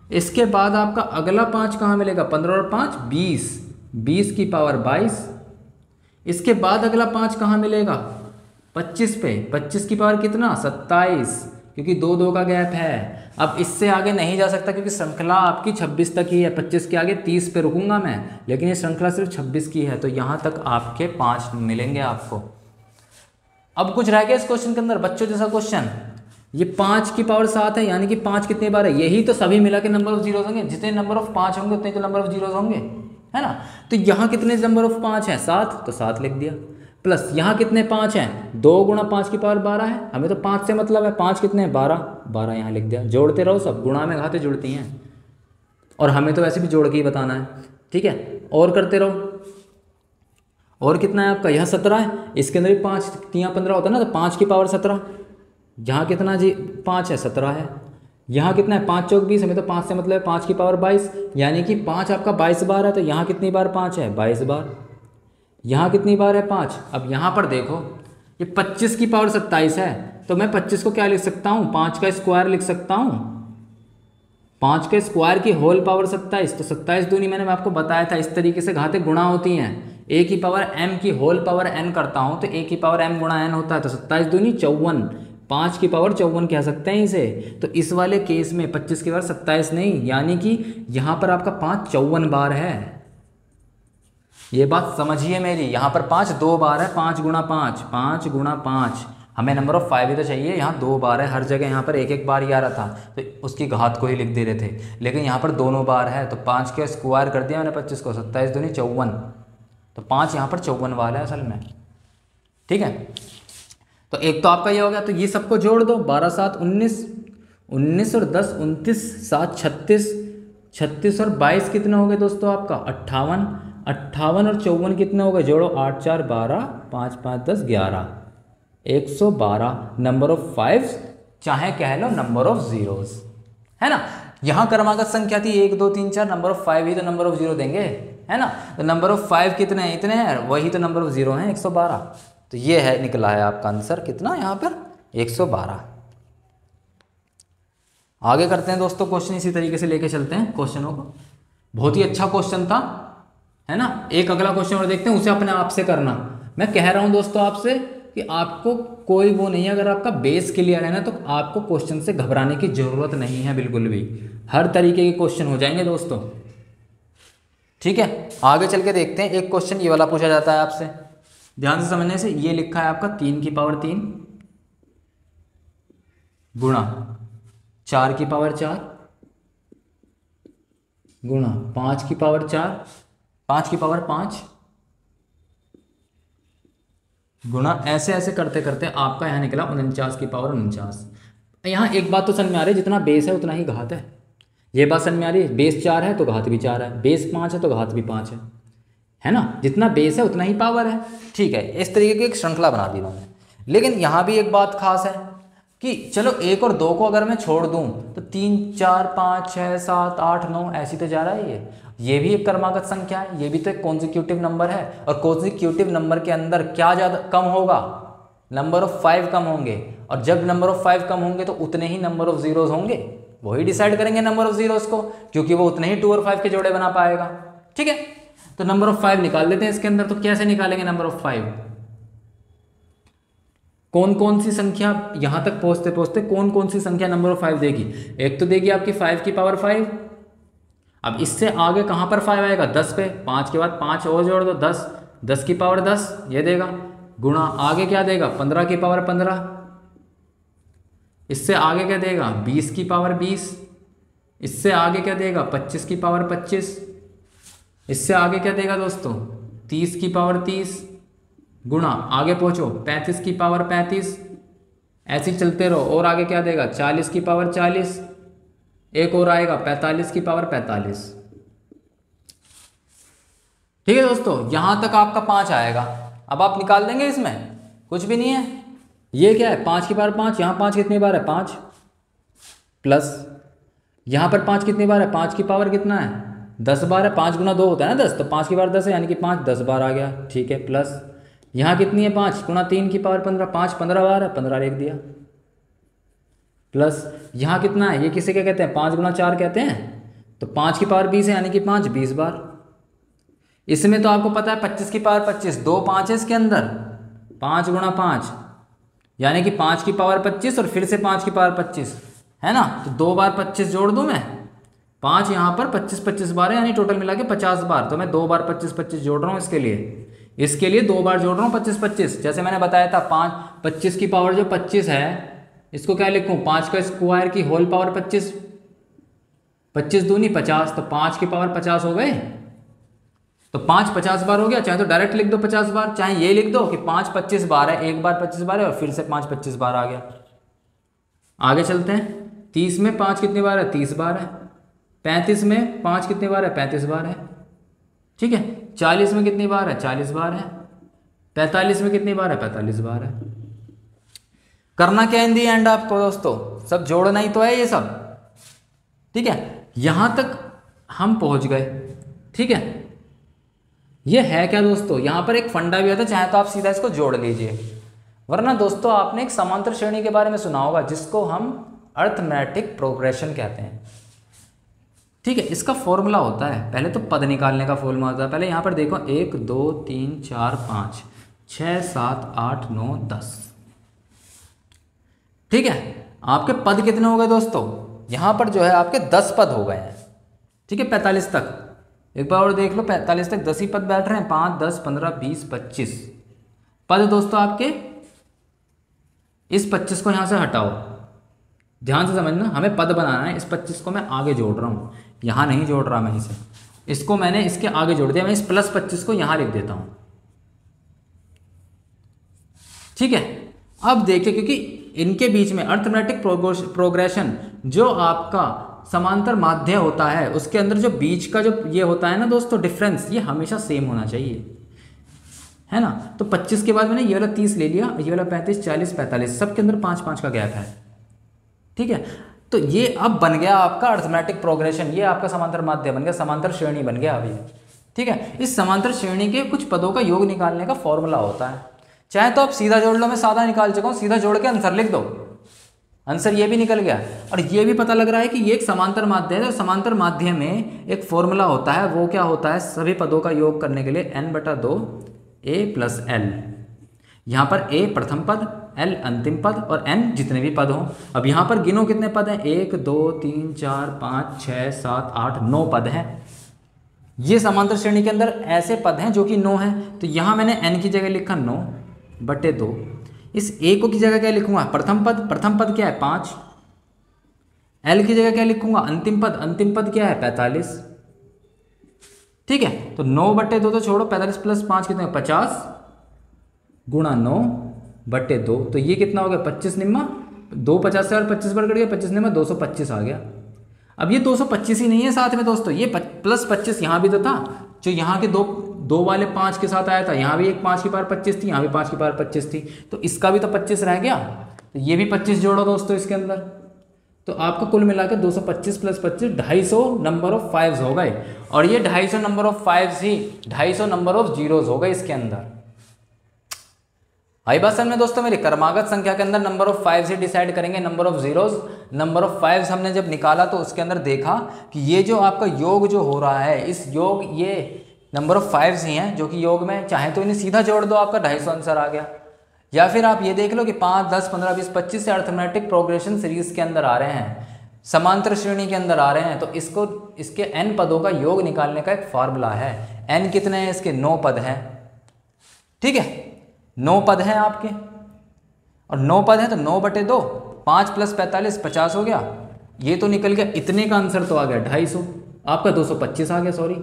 इसके बाद आपका अगला 5 कहाँ मिलेगा, 15 और 5 20, 20 की पावर 22। इसके बाद अगला 5 कहाँ मिलेगा, 25 पे, 25 की पावर कितना 27, क्योंकि 2 2 का गैप है। अब इससे आगे नहीं जा सकता क्योंकि श्रृंखला आपकी 26 तक ही है, 25 के आगे 30 पे रुकूंगा मैं, लेकिन ये श्रृंखला सिर्फ 26 की है, तो यहाँ तक आपके 5 मिलेंगे आपको। अब कुछ रह गया इस क्वेश्चन के अंदर बच्चों जैसा क्वेश्चन, ये 5 की पावर 7 है, यानी कि 5 कितनी बार है, यही तो सभी मिला के नंबर ऑफ जीरोस होंगे, जितने नंबर ऑफ 5 होंगे उतने तो नंबर ऑफ जीरोस होंगे, है ना। तो यहाँ कितने नंबर ऑफ 5 हैं, 7, तो 7 लिख दिया, प्लस यहाँ कितने 5 हैं, 2 गुणा 5 की पावर 12 है, हमें तो 5 से मतलब है, 5 कितने हैं 12, 12 यहाँ लिख दिया। जोड़ते रहो सब, गुणा में घाते जुड़ती हैं, और हमें तो वैसे भी जोड़ के ही बताना है, ठीक है। और करते रहो, और कितना है आपका, यहाँ 17 है, इसके अंदर भी 5 3 15 होता है ना, तो 5 की पावर 17, यहाँ कितना जी 5 है, 17 है, यहाँ कितना है 5 चौक 20, हमें तो 5 से मतलब है 5 की पावर 22, यानी कि 5 आपका 22 बार है, तो यहाँ कितनी बार 5 है, 22 बार, यहाँ कितनी बार है 5। अब यहाँ पर देखो ये 25 की पावर 27 है, तो मैं 25 को क्या लिख सकता हूँ, 5 का स्क्वायर लिख सकता हूँ, 5 के स्क्वायर की होल पावर 27, तो 27 दूनी मैंने आपको बताया था इस तरीके से घाते गुणा होती हैं, a की पावर m की होल पावर n करता हूँ तो a की पावर m गुणा n होता है, तो 27 दूनी 54, 5 की पावर 54 कह सकते हैं इसे। तो इस वाले केस में 25 की पावर 27 नहीं, यानी कि यहाँ पर आपका 5 54 बार है, ये बात समझिए मेरी। यहाँ पर 5 2 बार है, 5 गुणा 5, 5 गुणा 5, हमें नंबर ऑफ 5 ही तो चाहिए, यहाँ 2 बार है, हर जगह यहाँ पर एक एक बार ही आ रहा था तो उसकी घात को ही लिख दे रहे थे, लेकिन यहाँ पर दोनों बार है, तो 5 के स्क्वायर कर दिया मैंने 25 को, 27 दूनी 54, तो 5 यहाँ पर 54 वाला है असल में, ठीक है। तो एक तो आपका ये हो गया, तो ये सबको जोड़ दो, 12 7 19, 19 और 10 29, 7 36, 36 और 22 कितना हो गए दोस्तों आपका 58, 58 और 54 कितने हो गए, जोड़ो 8 4 12, 5 5 10 11, 112 नंबर ऑफ 5, चाहे कह लो नंबर ऑफ जीरोस, है ना। यहाँ क्रमागत संख्या थी 1 2 3 4, नंबर ऑफ 5 ही तो नंबर ऑफ जीरो देंगे, है ना। तो नंबर ऑफ 5 कितने हैं, इतने हैं, वही तो नंबर ऑफ जीरो हैं 112, तो ये है निकला है आपका आंसर कितना यहाँ पर 112। आगे करते हैं दोस्तों क्वेश्चन, इसी तरीके से लेके चलते हैं क्वेश्चनों को, बहुत ही अच्छा क्वेश्चन था, है ना। एक अगला क्वेश्चन और देखते हैं, उसे अपने आप से करना। मैं कह रहा हूं दोस्तों आपसे कि आपको कोई वो नहीं है, अगर आपका बेस क्लियर है ना तो आपको क्वेश्चन से घबराने की जरूरत नहीं है बिल्कुल भी, हर तरीके के क्वेश्चन हो जाएंगे दोस्तों, ठीक है। आगे चल के देखते हैं, एक क्वेश्चन ये वाला पूछा जाता है आपसे, ध्यान से समझने से। ये लिखा है आपका 3 की पावर 3 गुणा 4 की पावर 4 गुणा 5 की पावर 4, 5 की पावर 5 गुणा, ऐसे ऐसे करते करते आपका यहाँ निकला 49 की पावर 49। यहाँ एक बात तो समझ में आ रही है, जितना बेस है उतना ही घात है, ये बात समझ में आ रही है। बेस 4 है तो घात भी 4 है, बेस 5 है तो घात भी 5 है ना, जितना बेस है उतना ही पावर है, ठीक है। इस तरीके की एक श्रृंखला बना दी उन्होंने, लेकिन यहाँ भी एक बात खास है कि चलो 1 और 2 को अगर मैं छोड़ दूं तो 3 4 5 6 7 8 9 ऐसी तो जा रहा है, ये भी एक क्रमागत संख्या है, ये भी तो एक कॉन्जिक्यूटिव नंबर है, और कॉन्जिक्यूटिव नंबर के अंदर क्या ज़्यादा कम होगा, नंबर ऑफ 5 कम होंगे, और जब नंबर ऑफ 5 कम होंगे तो उतने ही नंबर ऑफ जीरोस होंगे, वही डिसाइड करेंगे नंबर ऑफ जीरोस को, क्योंकि वो उतने ही 2 और 5 के जोड़े बना पाएगा, ठीक है। तो नंबर ऑफ 5 निकाल देते हैं इसके अंदर, तो कैसे निकालेंगे नंबर ऑफ 5, कौन कौन सी संख्या यहां तक पहुंचते पहुंचते कौन कौन सी संख्या नंबर ऑफ 5 देगी, एक तो देगी आपकी 5 की पावर 5, अब इससे आगे कहां पर 5 आएगा 10 पे, 5 के बाद 5 और जोड़ दो 10, 10 की पावर 10 ये देगा, गुणा आगे क्या देगा 15 की पावर 15, इससे आगे क्या देगा 20 की पावर 20, इससे आगे क्या देगा 25 की पावर 25, इससे आगे क्या देगा दोस्तों 30 की पावर 30, गुणा आगे पहुंचो 35 की पावर 35, ऐसे ही चलते रहो, और आगे क्या देगा 40 की पावर 40, एक और आएगा 45 की पावर 45, ठीक है दोस्तों। यहां तक आपका 5 आएगा, अब आप निकाल देंगे, इसमें कुछ भी नहीं है, ये क्या है 5 की पावर 5, यहाँ 5 कितनी बार है 5, प्लस यहाँ पर 5 कितनी बार है, 5 की पावर कितना है 10 बार है, 5 गुना 2 होता है ना 10, तो 5 की पावर 10 है, यानी कि 5 10 बार आ गया, ठीक है। प्लस यहाँ कितनी है 5 गुना 3 की पावर 15, 5 15 बार है, 15 लिख दिया, प्लस यहाँ कितना है, ये किसे क्या कहते हैं 5 गुना 4 कहते हैं, तो 5 की पावर 20 है, यानी कि 5 20 बार। इसमें तो आपको पता है 25 की पावर 25, 2 5 है इसके अंदर, 5 गुना 5 यानी कि 5 की पावर 25 और फिर से 5 की पावर 25, है ना, तो 2 बार 25 जोड़ दूं मैं, 5 यहाँ पर 25 25 बार है, यानी टोटल मिला के 50 बार, तो मैं 2 बार 25 25 जोड़ रहा हूँ इसके लिए, इसके लिए 2 बार जोड़ रहा हूँ 25 25, जैसे मैंने बताया था 5 25 की पावर जो 25 है इसको क्या लिखूँ, 5 का स्क्वायर की होल पावर 25, 25 दूनी 50, तो 5 की पावर 50 हो गए, तो 5 50 बार हो गया। चाहे तो डायरेक्ट लिख दो 50 बार, चाहे ये लिख दो कि 5 25 बार है, एक बार 25 बार है और फिर से 5 25 बार आ गया। आगे चलते हैं, 30 में 5 कितनी बार है, 30 बार है। 35 में 5 कितनी बार है, 35 बार है, ठीक है। 40 में कितनी बार है, 40 बार है। 45 में कितनी बार है, 45 बार है। करना क्या इन दी एंड आपको दोस्तों, सब जोड़ना ही तो है ये सब, ठीक है। यहां तक हम पहुंच गए, ठीक है। ये है क्या दोस्तों, यहां पर एक फंडा भी आता है, चाहे तो आप सीधा इसको जोड़ लीजिए, वरना दोस्तों आपने एक समांतर श्रेणी के बारे में सुना होगा जिसको हम अरिथमेटिक प्रोग्रेशन कहते हैं, ठीक है। इसका फॉर्मूला होता है, पहले तो पद निकालने का फॉर्मूला होता है। पहले यहां पर देखो 1 2 3 4 5 6 7 8 9 10, ठीक है। आपके पद कितने हो गए दोस्तों, यहां पर जो है आपके 10 पद हो गए हैं, ठीक है। 45 तक एक बार और देख लो, 45 तक 10 ही पद बैठ रहे हैं, 5 10 15 20 25 पद दोस्तों आपके। इस 25 को यहां से हटाओ, ध्यान से समझना, हमें पद बनाना है। इस 25 को मैं आगे जोड़ रहा हूं, यहां नहीं जोड़ रहा मैं इसे, इसको मैंने इसके आगे जोड़ दिया। मैं इस प्लस 25 को यहां लिख देता हूं, ठीक है। अब देखिए, क्योंकि इनके बीच में अरिथमेटिक प्रोग्रेशन जो आपका समांतर माध्य होता है उसके अंदर जो बीच का जो ये होता है ना दोस्तों डिफरेंस, ये हमेशा सेम होना चाहिए, है ना। तो 25 के बाद मैंने ये वाला 30 ले लिया, ये वाला 35 40 45, सबके अंदर 5 5 का गैप है, ठीक है। तो ये अब बन गया आपका अरिथमेटिक प्रोग्रेशन, ये आपका समांतर माध्य बन गया, समांतर श्रेणी बन गया अभी, ठीक है। इस समांतर श्रेणी के कुछ पदों का योग निकालने का फॉर्मूला होता है, चाहे तो आप सीधा जोड़ लो, मैं सादा निकाल चुका हूं, सीधा जोड़ के आंसर लिख दो, आंसर ये भी निकल गया। और ये भी पता लग रहा है कि ये एक समांतर माध्य है, तो समांतर माध्य में एक फॉर्मूला होता है, वो क्या होता है, सभी पदों का योग करने के लिए n/2 a + l, यहाँ पर a प्रथम पद, l अंतिम पद और n जितने भी पद हों। अब यहाँ पर गिनो कितने पद हैं, 1 2 3 4 5 6 7 8 9 पद हैं। ये समांतर श्रेणी के अंदर ऐसे पद हैं जो कि 9 हैं, तो यहाँ मैंने n की जगह लिखा 9/2। इस a को की जगह क्या लिखूंगा, प्रथम पद, प्रथम पद क्या है 5। l की जगह क्या लिखूंगा, अंतिम पद, अंतिम पद क्या है 45, ठीक है। तो 9/2 तो छोड़ो, 45 + 5 कितने 50 गुणा 9/2, तो ये कितना हो गया 25 निम्मा, 2 50 से और 25 पर कट गया, 25 निम्मा 225 आ गया। अब ये 225 ही नहीं है साथ में दोस्तों, ये प्लस 25 यहाँ भी तो था, जो यहाँ के दो वाले 5 के साथ आया था, यहाँ भी एक 5 की पावर 25 थी, यहाँ भी 5 की पावर 25 थी, तो इसका भी तो 25 रह गया, तो ये भी 25 जोड़ो दोस्तों इसके अंदर, तो आपको कुल मिला के 225 + 25 250 नंबर ऑफ 5 हो गए। और ये 250 number of 5 he 250 number of zeros हो गए इसके अंदर। आई बात समझ में दोस्तों मेरी, क्रमागत संख्या के अंदर नंबर ऑफ 5 से डिसाइड करेंगे number of zeros. Number of 5 हमने जब निकाला तो उसके अंदर देखा कि ये जो आपका योग जो हो रहा है, इस योग ये नंबर ऑफ 5 ही हैं जो कि योग में, चाहे तो इन्हें सीधा जोड़ दो, आपका 250 आंसर आ गया। या फिर आप ये देख लो कि 5 10 15 20 25 से अरिथमेटिक प्रोग्रेशन सीरीज के अंदर आ रहे हैं, समांतर श्रेणी के अंदर आ रहे हैं, तो इसको इसके n पदों का योग निकालने का एक फार्मूला है। n कितने हैं इसके, 9 पद हैं, ठीक है। 9 पद हैं आपके, और 9 पद हैं तो 9/2, 5 + 45 50 हो गया, ये तो निकल गया, इतने का आंसर तो आ गया 250, आपका 225 आ गया, सॉरी।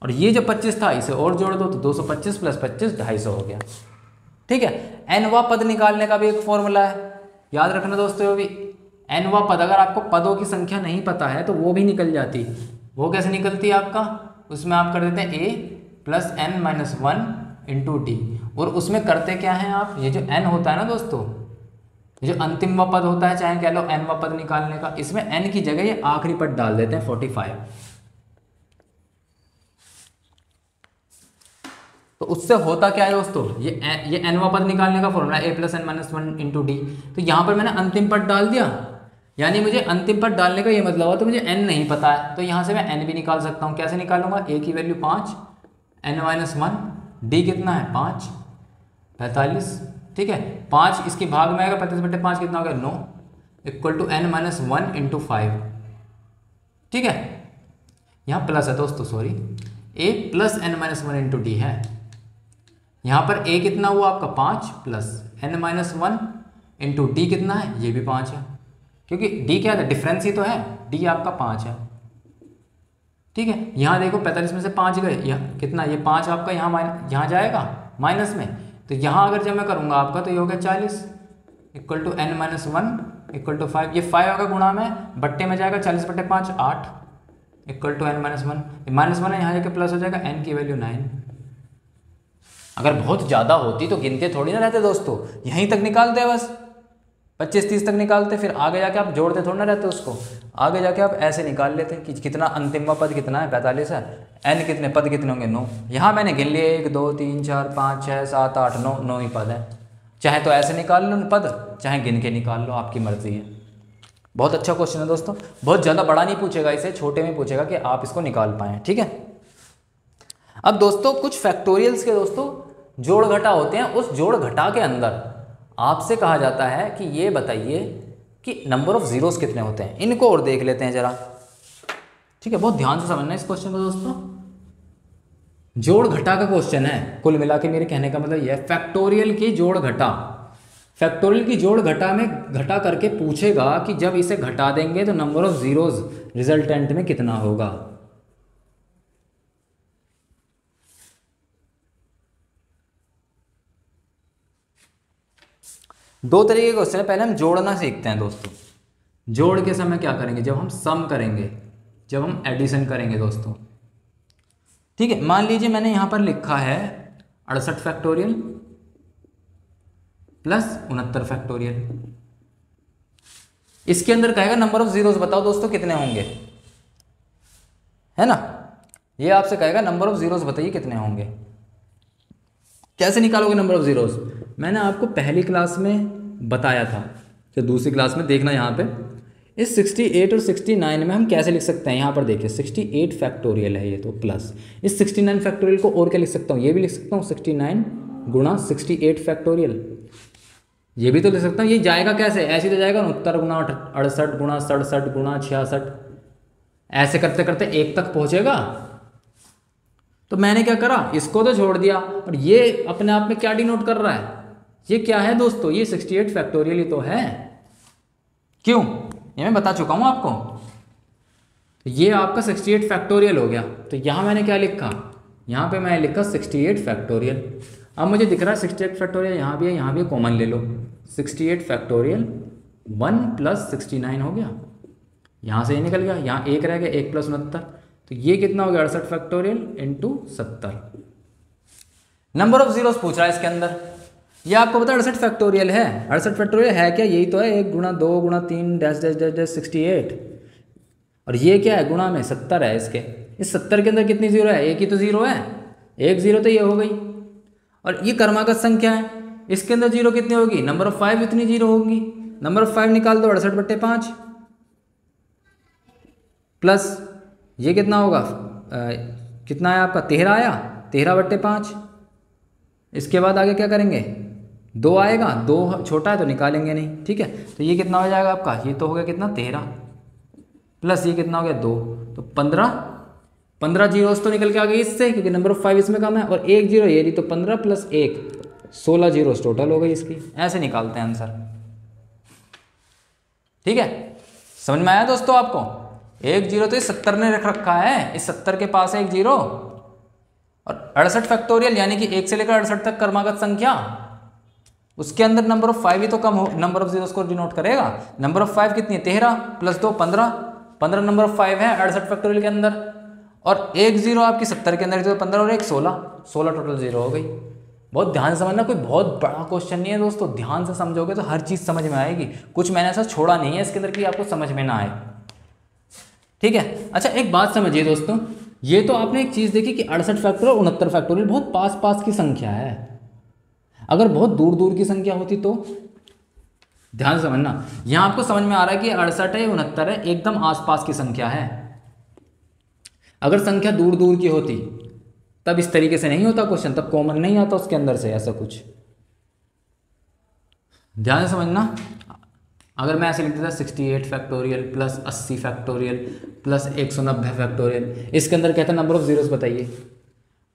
और ये जो 25 था इसे और जोड़ दो तो 225 + 25 250 हो गया, ठीक है। nवा पद निकालने का भी एक फॉर्मूला है, याद रखना दोस्तों। वो भी nवा पद, अगर आपको पदों की संख्या नहीं पता है तो वो भी निकल जाती। वो कैसे निकलती है आपका, उसमें आप कर देते हैं a + n - 1 × d, और उसमें करते क्या हैं आप, ये जो n होता है ना दोस्तों, ये जो अंतिम पद होता है, चाहे कह लो nवा पद निकालने का, इसमें n की जगह ये आखिरी पद डाल देते हैं 45। तो उससे होता क्या है दोस्तों, ये nवा पद निकालने का फॉर्मूला a + n - 1 × d। तो यहाँ पर मैंने अंतिम पद डाल दिया, यानी मुझे अंतिम पद डालने का ये मतलब हुआ, तो मुझे n नहीं पता है, तो यहाँ से मैं n भी निकाल सकता हूँ। कैसे निकालूंगा, a की वैल्यू 5, n - 1, d कितना है 5 45, ठीक है। 5 इसके भाग में आएगा, 35/5 कितना हो गया 9, = n - 1 × 5, ठीक है। यहाँ प्लस है दोस्तों, सॉरी, a + n - 1 × d है, यहाँ पर a कितना हुआ आपका 5 प्लस n-1 इंटू डी कितना है, ये भी 5 है, क्योंकि d क्या है, डिफरेंस ही तो है, d आपका 5 है। ठीक है, यहाँ देखो 45 में से 5 गए, यहाँ कितना, ये 5 आपका यहाँ जाएगा माइनस में, तो यहाँ अगर जब मैं करूँगा आपका तो ये हो गया 40 equal to n-1 equal to 5, ये 5 होगा गुणा में, बट्टे में जाएगा 40/5 8 इक्वल टू n-1, माइनस 1 है, यहाँ जाके प्लस हो जाएगा, n की वैल्यू 9। अगर बहुत ज़्यादा होती तो गिनते थोड़ी ना रहते दोस्तों, यहीं तक निकालते हैं बस, 25-30 तक निकालते, फिर आगे जाके आप जोड़ते थोड़ा ना रहते उसको, आगे जाके आप ऐसे निकाल लेते कि कितना अंतिम पद कितना है, 45 है, n कितने पद कितने होंगे 9, यहाँ मैंने गिन लिए 1 2 3 4 5 6 7 8 9, 9 ही पद है, चाहे तो ऐसे निकाल लो पद, चाहे गिन के निकाल लो, आपकी मर्जी है। बहुत अच्छा क्वेश्चन है दोस्तों, बहुत ज़्यादा बड़ा नहीं पूछेगा इसे, छोटे में पूछेगा कि आप इसको निकाल पाएँ। ठीक है, अब दोस्तों कुछ फैक्टोरियल्स के दोस्तों जोड़ घटा होते हैं, उस जोड़ घटा के अंदर आपसे कहा जाता है कि ये बताइए कि नंबर ऑफ जीरोस कितने होते हैं, इनको और देख लेते हैं जरा। ठीक है, बहुत ध्यान से समझना इस क्वेश्चन को दोस्तों, जोड़ घटा का क्वेश्चन है, कुल मिला के मेरे कहने का मतलब यह है फैक्टोरियल की जोड़ घटा, फैक्टोरियल की जोड़ घटा में घटा करके पूछेगा कि जब इसे घटा देंगे तो नंबर ऑफ जीरोस रिजल्टेंट में कितना होगा। दो तरीके के क्वेश्चन है, पहले हम जोड़ना सीखते हैं दोस्तों। जोड़ के समय क्या करेंगे, जब हम सम करेंगे, जब हम एडिशन करेंगे दोस्तों। ठीक है, मान लीजिए मैंने यहाँ पर लिखा है 68 फैक्टोरियल प्लस 69 फैक्टोरियल, इसके अंदर कहेगा नंबर ऑफ जीरोस बताओ दोस्तों कितने होंगे, है ना, ये आपसे कहेगा नंबर ऑफ जीरोस बताइए कितने होंगे। कैसे निकालोगे नंबर ऑफ जीरोस, मैंने आपको पहली क्लास में बताया था, कि दूसरी क्लास में देखना यहाँ पे, इस 68 और 69 में हम कैसे लिख सकते हैं, यहाँ पर देखिए 68 फैक्टोरियल है ये तो, प्लस इस 69 फैक्टोरियल को और क्या लिख सकता हूँ, ये भी लिख सकता हूँ 69 गुणा 68 फैक्टोरियल, ये भी तो लिख सकता हूँ। ये जाएगा कैसे, ऐसे तो जाएगा 69 गुणा 68 गुणा 67 गुणा 66, ऐसे करते करते 1 तक पहुँचेगा। तो मैंने क्या करा, इसको तो छोड़ दिया, और ये अपने आप में क्या डिनोट कर रहा है, ये क्या है दोस्तों, ये 68 फैक्टोरियल ही तो है। क्यों, ये मैं बता चुका हूँ आपको। तो ये आपका 68 फैक्टोरियल हो गया, तो यहाँ मैंने क्या लिखा, यहाँ पे मैं लिखा 68 फैक्टोरियल। अब मुझे दिख रहा है 68 फैक्टोरियल यहाँ भी है, यहाँ भी कॉमन ले लो, 68 फैक्टोरियल 1 प्लस 69 हो गया, यहाँ से ये निकल गया, यहाँ 1 रह गया, 1 प्लस 69, तो ये कितना हो गया 68 factorial into 70। Number of zeros पूछ रहा है इसके अंदर, ये आपको पता है 68 फैक्टोरियल है, 68 फैक्टोरियल है क्या, यही तो है 1 गुणा 2 गुणा 3 डैश डैश डैश डैश 68, और ये क्या है गुणा में 70 है इसके, इस 70 के अंदर कितनी जीरो है, एक ही तो जीरो है, एक जीरो तो ये हो गई, और ये क्रमागत संख्या है, इसके अंदर जीरो कितनी होगी, नंबर ऑफ 5 इतनी जीरो होगी, नंबर ऑफ 5 निकाल दो 68/5 प्लस ये कितना होगा, कितना है आपका 13 आया, 13/5, इसके बाद आगे क्या करेंगे, 2 आएगा, 2 छोटा है तो निकालेंगे नहीं। ठीक है, तो ये कितना हो जाएगा आपका, ये तो हो गया कितना 13 प्लस ये कितना हो गया 2, तो 15 जीरोस तो निकल के आ गई इससे, क्योंकि नंबर ऑफ 5 इसमें कम है, और 1 जीरो ये नहीं, तो 15 प्लस 1 16 जीरोस टोटल हो गई इसकी। ऐसे निकालते हैं आंसर। ठीक है, समझ में आया दोस्तों आपको, 1 जीरो तो इस 70 ने रख रखा है, इस 70 के पास है 1 जीरो, और 68 फैक्टोरियल यानी कि 1 से लेकर 68 तक क्रमागत संख्या, उसके अंदर नंबर ऑफ 5 ही तो कम हो, नंबर ऑफ जीरोस को डिनोट करेगा। नंबर ऑफ 5 कितनी है 13 प्लस 2 15 नंबर ऑफ 5 है 68 फैक्टोरियल के अंदर, और 1 जीरो आपकी 70 के अंदर, तो 15 और 1 16 टोटल जीरो हो गई। बहुत ध्यान से समझना, कोई बहुत बड़ा क्वेश्चन नहीं है दोस्तों, ध्यान से समझोगे तो हर चीज़ समझ में आएगी, कुछ मैंने ऐसा छोड़ा नहीं है इसके अंदर कि आपको समझ में ना आए। ठीक है, अच्छा एक बात समझिए दोस्तों, ये तो आपने एक चीज़ देखी कि 68 फैक्टोरियल और 69 फैक्टोरियल बहुत पास पास की संख्या है, अगर बहुत दूर दूर की संख्या होती तो, ध्यान समझना, यहाँ आपको समझ में आ रहा है कि 68 है 69 है, एकदम आसपास की संख्या है। अगर संख्या दूर दूर की होती तब इस तरीके से नहीं होता क्वेश्चन, तब कॉमन नहीं आता उसके अंदर से ऐसा कुछ, ध्यान से समझना। अगर मैं ऐसे लिख देता 68 factorial plus 80 factorial plus 190 factorial, इसके अंदर कहता है नंबर ऑफ जीरोस बताइए,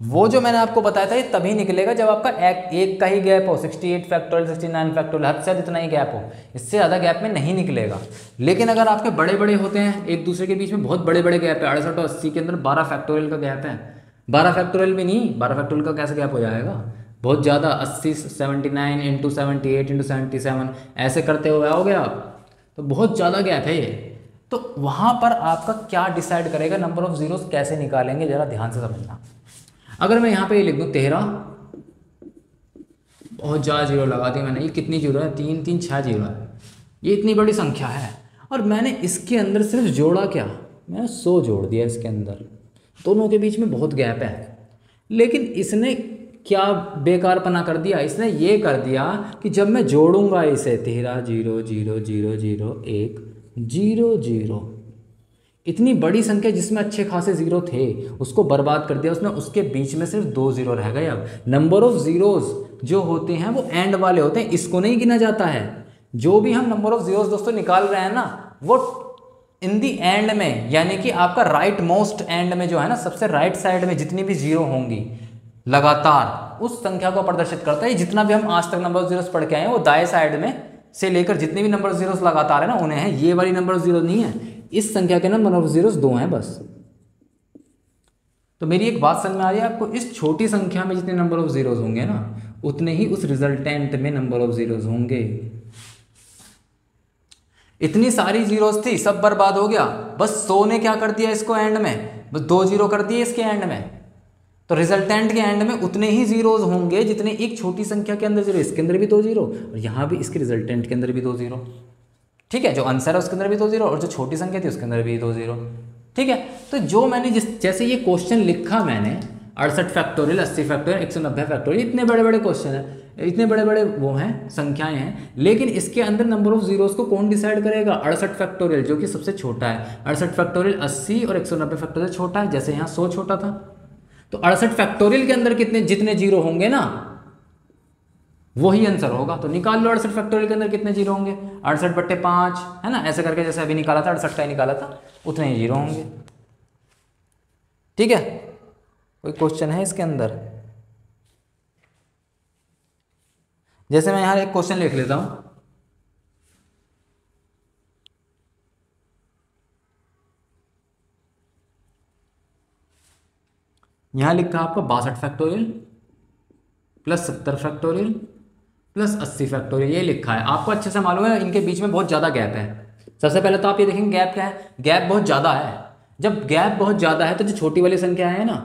वो जो मैंने आपको बताया था ये तभी निकलेगा जब आपका एक का ही गैप हो, 68 फैक्टोरियल 69 फैक्टोरियल, हद से ज़्यादा इतना ही गैप हो, इससे ज़्यादा गैप में नहीं निकलेगा। लेकिन अगर आपके बड़े बड़े होते हैं एक दूसरे के बीच में, बहुत बड़े बड़े गैप है, 68 और 80 के अंदर 12 फैक्टोरियल का गैप है, 12 फैक्टोरियल भी नहीं, 12 फैक्टोरियल का कैसे गैप हो जाएगा, बहुत ज़्यादा, 80 79 इंटू 78 इंटू 77 ऐसे करते हुए आओगे आप, तो बहुत ज़्यादा गैप है ये। तो वहाँ पर आपका क्या डिसाइड करेगा, नंबर ऑफ जीरोस कैसे निकालेंगे, ज़रा ध्यान से समझना। अगर मैं यहाँ पे ये लिख दूँ 13, बहुत ज़्यादा जीरो लगा दी मैंने, ये कितनी जीरो है, 3 3 6 जीरो है, ये इतनी बड़ी संख्या है, और मैंने इसके अंदर सिर्फ जोड़ा क्या, मैंने 100 जोड़ दिया इसके अंदर, दोनों के बीच में बहुत गैप है। लेकिन इसने क्या बेकारपना कर दिया, इसने ये कर दिया कि जब मैं जोड़ूंगा इसे 13 0 0 0 0 1 0 0, इतनी बड़ी संख्या जिसमें अच्छे खासे जीरो थे उसको बर्बाद कर दिया उसने, उसके बीच में सिर्फ 2 जीरो रह गए। अब नंबर ऑफ जीरोस जो होते हैं वो एंड वाले होते हैं, इसको नहीं गिना जाता है। जो भी हम नंबर ऑफ जीरोस दोस्तों निकाल रहे हैं ना, वो इन दी एंड में, यानी कि आपका राइट मोस्ट एंड में जो है ना, सबसे राइट साइड में जितनी भी जीरो होंगी लगातार, उस संख्या को प्रदर्शित करता है। जितना भी हम आज तक नंबर ऑफ जीरोस पढ़ के आए हैं वो दाएं साइड में से लेकर जितने भी नंबर ऑफ जीरोस लगातार है ना उन्हें है, ये वाली नंबर ऑफ जीरो नहीं है। इस संख्या के नंबर ऑफ जीरोस 2 हैं बस। तो मेरी एक बात समझ में आ रही है आपको, इस छोटी संख्या में जितने नंबर ऑफ जीरोस होंगे ना, उतने ही उस रिजल्टेंट में नंबर ऑफ जीरोस होंगे। इतनी सारी जीरोस थी, सब बर्बाद हो गया, बस 100 ने क्या कर दिया इसको एंड में, बस 2 जीरो कर दिए इसके एंड में। तो रिजल्टेंट के एंड में उतने ही जीरोस होंगे जितने एक छोटी संख्या के अंदर जीरो, इसके अंदर भी 2 जीरो और यहाँ भी इसके रिजल्टेंट के अंदर भी 2 जीरो। ठीक है, जो आंसर है उसके अंदर भी 2 जीरो और जो छोटी संख्या थी उसके अंदर भी 2 जीरो। ठीक है, तो जो मैंने जैसे ये क्वेश्चन लिखा मैंने 68 फैक्टोरियल 80 फैक्टोरियल 190 फैक्टोरियल, इतने बड़े बड़े क्वेश्चन है, इतने बड़े बड़े वो हैं संख्याएं हैं, लेकिन इसके अंदर नंबर ऑफ जीरोस को कौन डिसाइड करेगा, 68 फैक्टोरियल जो कि सबसे छोटा है। 68 फैक्टोरियल 80 और 190 फैक्टोरियल छोटा है, जैसे यहाँ 100 छोटा था। तो 68 फैक्टोरियल के अंदर जितने जीरो होंगे ना वही आंसर होगा। तो निकाल लो 68 फैक्टोरियल के अंदर कितने जीरो होंगे, 68/5 है ना, ऐसे करके जैसे अभी निकाला था 68 का ही निकाला था, उतने ही जीरो होंगे। ठीक है, कोई क्वेश्चन है इसके अंदर? जैसे मैं यहाँ एक क्वेश्चन लिख लेता हूं, यहां लिखा आपका 62 factorial plus 70 factorial plus 80 factorial, ये लिखा है। आपको अच्छे से मालूम है इनके बीच में बहुत ज़्यादा गैप है। सबसे पहले तो आप ये देखेंगे गैप क्या है, गैप बहुत ज़्यादा है। जब गैप बहुत ज़्यादा है तो जो छोटी वाली संख्या है ना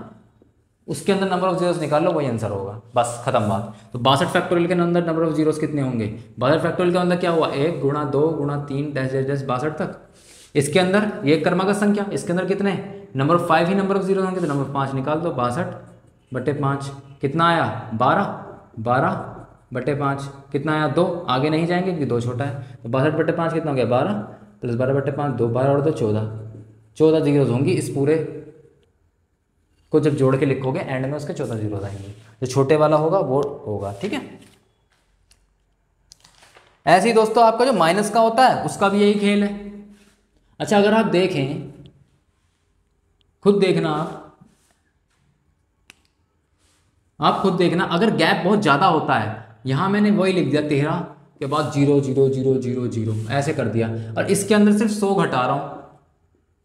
उसके अंदर नंबर ऑफ जीरोस निकाल लो, वही आंसर होगा, बस खत्म बात। तो 62 फैक्टोरियल के अंदर नंबर ऑफ जीरोस कितने होंगे, 62 फैक्टोरियल के अंदर क्या हुआ, 1 गुणा 2 गुणा 3 डैश डैश डैश 62 तक। इसके अंदर ये क्रमागत संख्या, इसके अंदर कितने नंबर ऑफ 5 ही नंबर ऑफ जीरो होंगे, तो नंबर ऑफ 5 निकाल दो, 62/5 कितना आया 12, 12/5 कितना आया 2, आगे नहीं जाएंगे क्योंकि 2 छोटा है। तो 62/5 कितना हो गया 12 प्लस 12/5 2, 12 और 2 14 जीरोस होंगी। इस पूरे को जब जोड़ के लिखोगे एंड में उसके 14 जीरोस आएंगे, जो छोटे वाला होगा वो होगा। ठीक है, ऐसे ही दोस्तों आपका जो माइनस का होता है उसका भी यही खेल है। अच्छा, अगर आप देखें, खुद देखना आप खुद देखना, अगर गैप बहुत ज़्यादा होता है, यहाँ मैंने वही लिख दिया 13 के बाद 0 0 0 0 0 ऐसे कर दिया, और इसके अंदर सिर्फ 100 घटा रहा हूँ।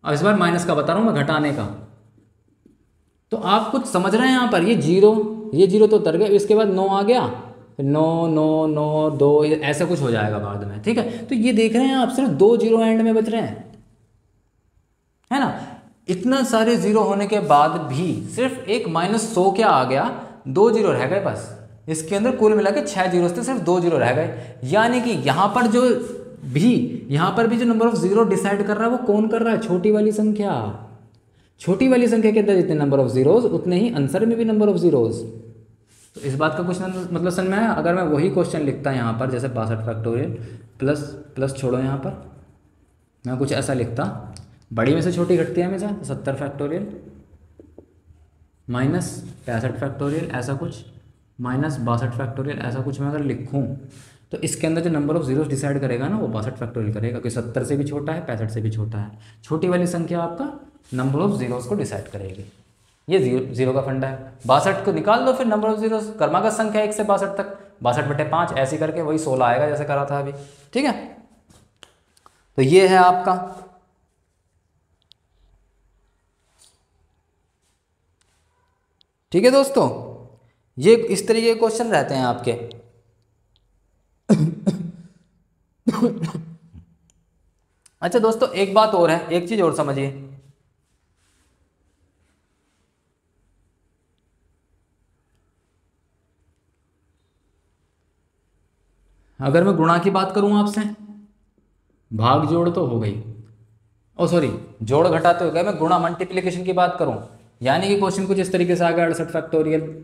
अब इस बार माइनस का बता रहा हूँ मैं, घटाने का। तो आप कुछ समझ रहे हैं यहाँ पर, ये जीरो तो उतर गए, इसके बाद 9 आ गया, 9 9 9 2 ऐसा कुछ हो जाएगा बाद में। ठीक है, तो ये देख रहे हैं आप, सिर्फ 2 जीरो एंड में बच रहे हैं, है ना। इतना सारे जीरो होने के बाद भी सिर्फ एक -100 क्या आ गया, 2 जीरो रह गए बस। इसके अंदर कुल मिला के 6 जीरो थे, सिर्फ 2 जीरो रह गए। यानी कि यहाँ पर भी जो नंबर ऑफ जीरो डिसाइड कर रहा है वो कौन कर रहा है, छोटी वाली संख्या। छोटी वाली संख्या के अंदर जितने नंबर ऑफ जीरोस उतने ही आंसर में भी नंबर ऑफ जीरोस। तो इस बात का कुछ मतलब समझ में आया। अगर मैं वही क्वेश्चन लिखता यहाँ पर, जैसे 62 फैक्टोरियल प्लस छोड़ो, यहाँ पर मैं कुछ ऐसा लिखता, बड़ी में से छोटी घटती है हमेशा, 70 फैक्टोरियल माइनस 65 फैक्टोरियल ऐसा कुछ, माइनस 62 फैक्टोरियल ऐसा कुछ मैं अगर लिखूँ, तो इसके अंदर जो नंबर ऑफ जीरोस डिसाइड करेगा ना वो 62 फैक्टोरियल करेगा, क्योंकि 70 से भी छोटा है 65 से भी छोटा है। छोटी वाली संख्या आपका नंबर ऑफ जीरोस को डिसाइड करेगी। ये जीरो का फंडा है। 62 को निकाल दो फिर नंबर ऑफ जीरोस, क्रमागत संख्या 1 से 62 तक, 62/5 ऐसे करके वही 16 आएगा जैसे करा था अभी। ठीक है, तो ये है आपका। ठीक है दोस्तों, ये इस तरीके के क्वेश्चन रहते हैं आपके। अच्छा दोस्तों, एक बात और है, एक चीज और समझिए। अगर मैं गुणा की बात करूं आपसे, भाग जोड़ तो हो गई, ओ सॉरी जोड़ घटा तो हो गया, मैं गुणा मल्टीप्लिकेशन की बात करूं, यानी कि क्वेश्चन कुछ इस तरीके से आ गया 68 फैक्टोरियल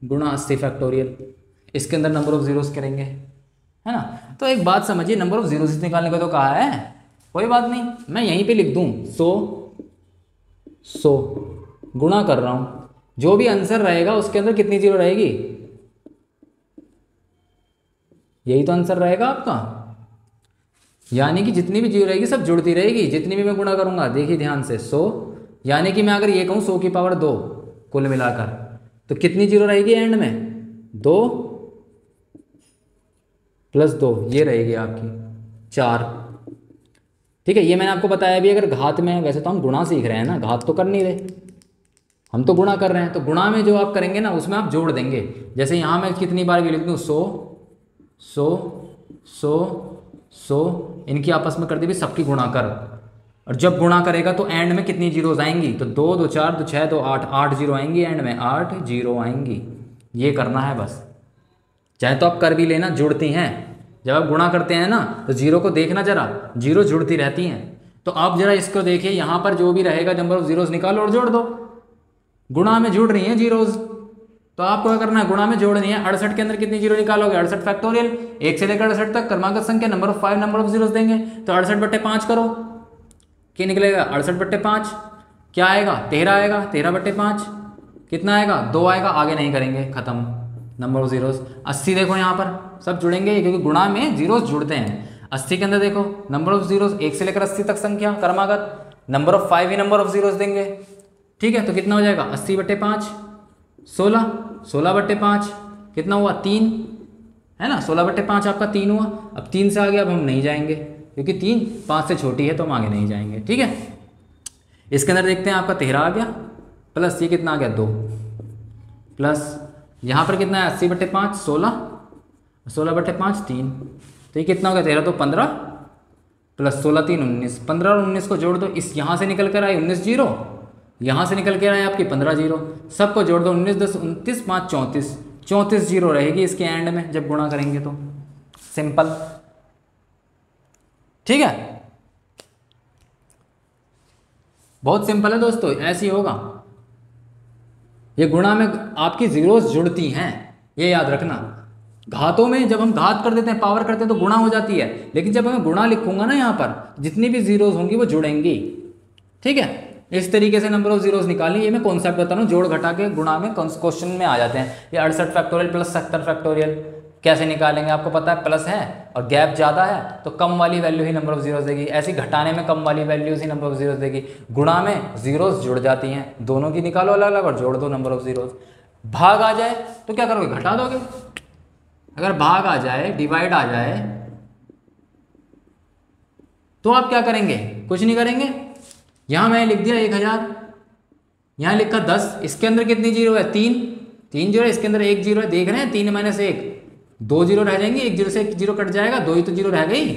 गुणा 80 फैक्टोरियल, इसके अंदर नंबर ऑफ जीरोस करेंगे, है ना। तो एक बात समझिए, नंबर ऑफ जीरोस निकालने को तो कहा है, कोई बात नहीं, मैं यहीं पे लिख दूं 100 गुणा कर रहा हूं, जो भी आंसर रहेगा उसके अंदर कितनी जीरो रहेगी, यही तो आंसर रहेगा आपका, यानी कि जितनी भी जीरो रहेगी सब जुड़ती रहेगी, जितनी भी मैं गुणा करूंगा। देखिए ध्यान से 100, यानी कि मैं अगर ये कहूं 100 की पावर 2 कुल मिलाकर, तो कितनी जीरो रहेगी एंड में, 2 + 2 ये रहेगी आपकी 4। ठीक है, ये मैंने आपको बताया भी, अगर घात में, वैसे तो हम गुणा सीख रहे हैं ना, घात तो कर नहीं रहे, हम तो गुणा कर रहे हैं, तो गुणा में जो आप करेंगे ना उसमें आप जोड़ देंगे। जैसे यहाँ मैं कितनी बार भी लिख दूँ 100 100 100 100, इनकी आपस में कर दी भी सबकी गुणा कर, और जब गुणा करेगा तो एंड में कितनी जीरोज आएंगी, तो 2 2 4 2 6 2 8 8 जीरो आएंगी एंड में, 8 जीरो आएंगी। ये करना है बस, चाहे तो आप कर भी लेना, जुड़ती हैं, जब आप गुणा करते हैं ना तो जीरो को देखना जरा, जीरो जुड़ती रहती हैं। तो आप जरा इसको देखिए, यहाँ पर जो भी रहेगा नंबर ऑफ जीरोस निकालो और जोड़ दो, गुणा में जुड़ रही हैं जीरोज, तो आपको क्या करना है, गुणा में जोड़नी है। 68 के अंदर कितनी जीरो निकालोगे, 68 फैक्टोरियल 1 से लेकर 68 तक, क्रमागत संख्या number of 5 number of zeros देंगे, तो 68/5 करो, क्या निकलेगा 68/5, क्या आएगा 13 आएगा, 13/5 कितना आएगा 2 आएगा, आगे नहीं करेंगे, खत्म नंबर ऑफ जीरोस। 80 देखो यहाँ पर सब जुड़ेंगे क्योंकि गुणा में जीरोस जुड़ते हैं। 80 के अंदर देखो नंबर ऑफ जीरोस 1 से लेकर 80 तक संख्या क्रमागत, नंबर ऑफ 5 ही नंबर ऑफ जीरोस देंगे। ठीक है, तो कितना हो जाएगा 80/5 16, 16/5 कितना हुआ 3, है ना, 16/5 आपका 3 हुआ। अब 3 से आगे अब हम नहीं जाएंगे क्योंकि 3 5 से छोटी है तो हम आगे नहीं जाएंगे। ठीक है, इसके अंदर देखते हैं आपका 13 आ गया, प्लस ये कितना आ गया 2, प्लस यहाँ पर कितना है 80/5 16, 16/5 3, तो ये कितना हो गया 13 तो 15, प्लस 16 3 19, 15 और 19 को जोड़ दो, इस यहाँ से निकल कर आए 19 जीरो, यहाँ से निकल के आए आपकी 15 जीरो, सबको जोड़ दो 19 10 29 5 34, 34 जीरो रहेगी इसके एंड में जब गुणा करेंगे तो। सिंपल, ठीक है, बहुत सिंपल है दोस्तों, ऐसे ही होगा। ये गुणा में आपकी जीरोस जुड़ती हैं, ये याद रखना। घातों में जब हम घात कर देते हैं, पावर करते हैं तो गुणा हो जाती है, लेकिन जब मैं गुणा लिखूंगा ना यहाँ पर जितनी भी जीरोस होंगी वो जुड़ेंगी। ठीक है, इस तरीके से नंबर ऑफ जीरोस निकाली, ये मैं कॉन्सेप्ट बता रहा हूँ, जोड़ घटा के गुणा में क्वेश्चन में आ जाते हैं। ये 68 फैक्टोरियल प्लस 70 फैक्टोरियल कैसे निकालेंगे आपको पता है, प्लस है और गैप ज़्यादा है तो कम वाली value he number of zeros देगी, ऐसी घटाने में कम वाली values he number of zeros देगी। गुणा में जीरोस जुड़ जाती हैं, दोनों की निकालो अलग अलग और जोड़ दो नंबर ऑफ जीरोस। भाग आ जाए तो क्या करोगे, घटा दोगे। अगर भाग आ जाए, डिवाइड आ जाए तो आप क्या करेंगे, कुछ नहीं करेंगे। यहां मैंने लिख दिया 1000, यहां लिखा 10, इसके अंदर कितनी जीरो है 3 जीरो, इसके अंदर 1 जीरो है, देख रहे हैं 3 - 1 2 जीरो रह जाएंगे, 1 जीरो से 1 जीरो कट जाएगा, 2 ही तो जीरो रह गई।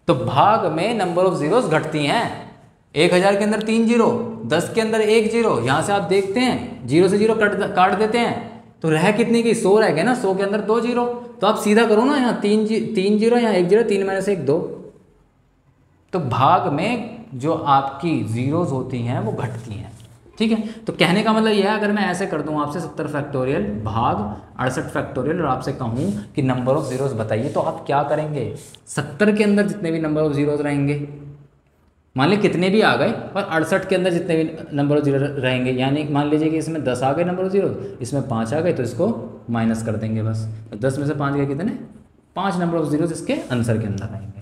तो भाग में नंबर ऑफ जीरोस घटती हैं। 1000 के अंदर 3 जीरो, 10 के अंदर 1 जीरो, यहां से आप देखते हैं जीरो से जीरो काट देते हैं तो रह कितनी की 100 रह गए ना, 100 के अंदर 2 जीरो, तो आप सीधा करो ना, यहाँ 3 जीरो, यहाँ 1 जीरो, 3 - 1 2, तो भाग में जो आपकी जीरोस होती हैं वो घटती हैं। ठीक है, तो कहने का मतलब यह है, अगर मैं ऐसे कर दूं आपसे 70 फैक्टोरियल भाग 68 फैक्टोरियल और आपसे कहूं कि नंबर ऑफ जीरोस बताइए, तो आप क्या करेंगे। 70 के अंदर जितने भी नंबर ऑफ जीरोस रहेंगे, मान लीजिए कितने भी आ गए, और 68 के अंदर जितने भी नंबर ऑफ जीरो रहेंगे, यानी मान लीजिए कि इसमें 10 आ गए नंबर ऑफ जीरो, इसमें 5 आ गए, तो इसको माइनस कर देंगे बस, तो 10 में से 5 गए कितने, 5 नंबर ऑफ जीरोस इसके आंसर के अंदर रहेंगे।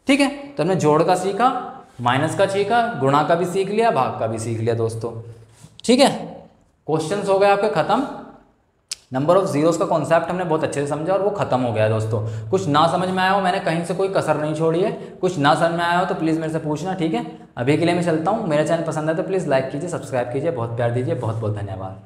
ठीक है, तो हमने जोड़ का सीखा, माइनस का सीखा, गुणा का भी सीख लिया, भाग का भी सीख लिया दोस्तों। ठीक है, क्वेश्चंस हो गए आपके खत्म। नंबर ऑफ जीरोस का कॉन्सेप्ट हमने बहुत अच्छे से समझा और वो खत्म हो गया है दोस्तों। कुछ ना समझ में आया हो, मैंने कहीं से कोई कसर नहीं छोड़ी है, कुछ ना समझ में आया हो तो प्लीज़ मेरे से पूछना, ठीक है। अभी के लिए मैं चलता हूँ, मेरा चैनल पसंद है तो प्लीज़ लाइक कीजिए, सब्सक्राइब कीजिए, बहुत प्यार दीजिए, बहुत बहुत धन्यवाद।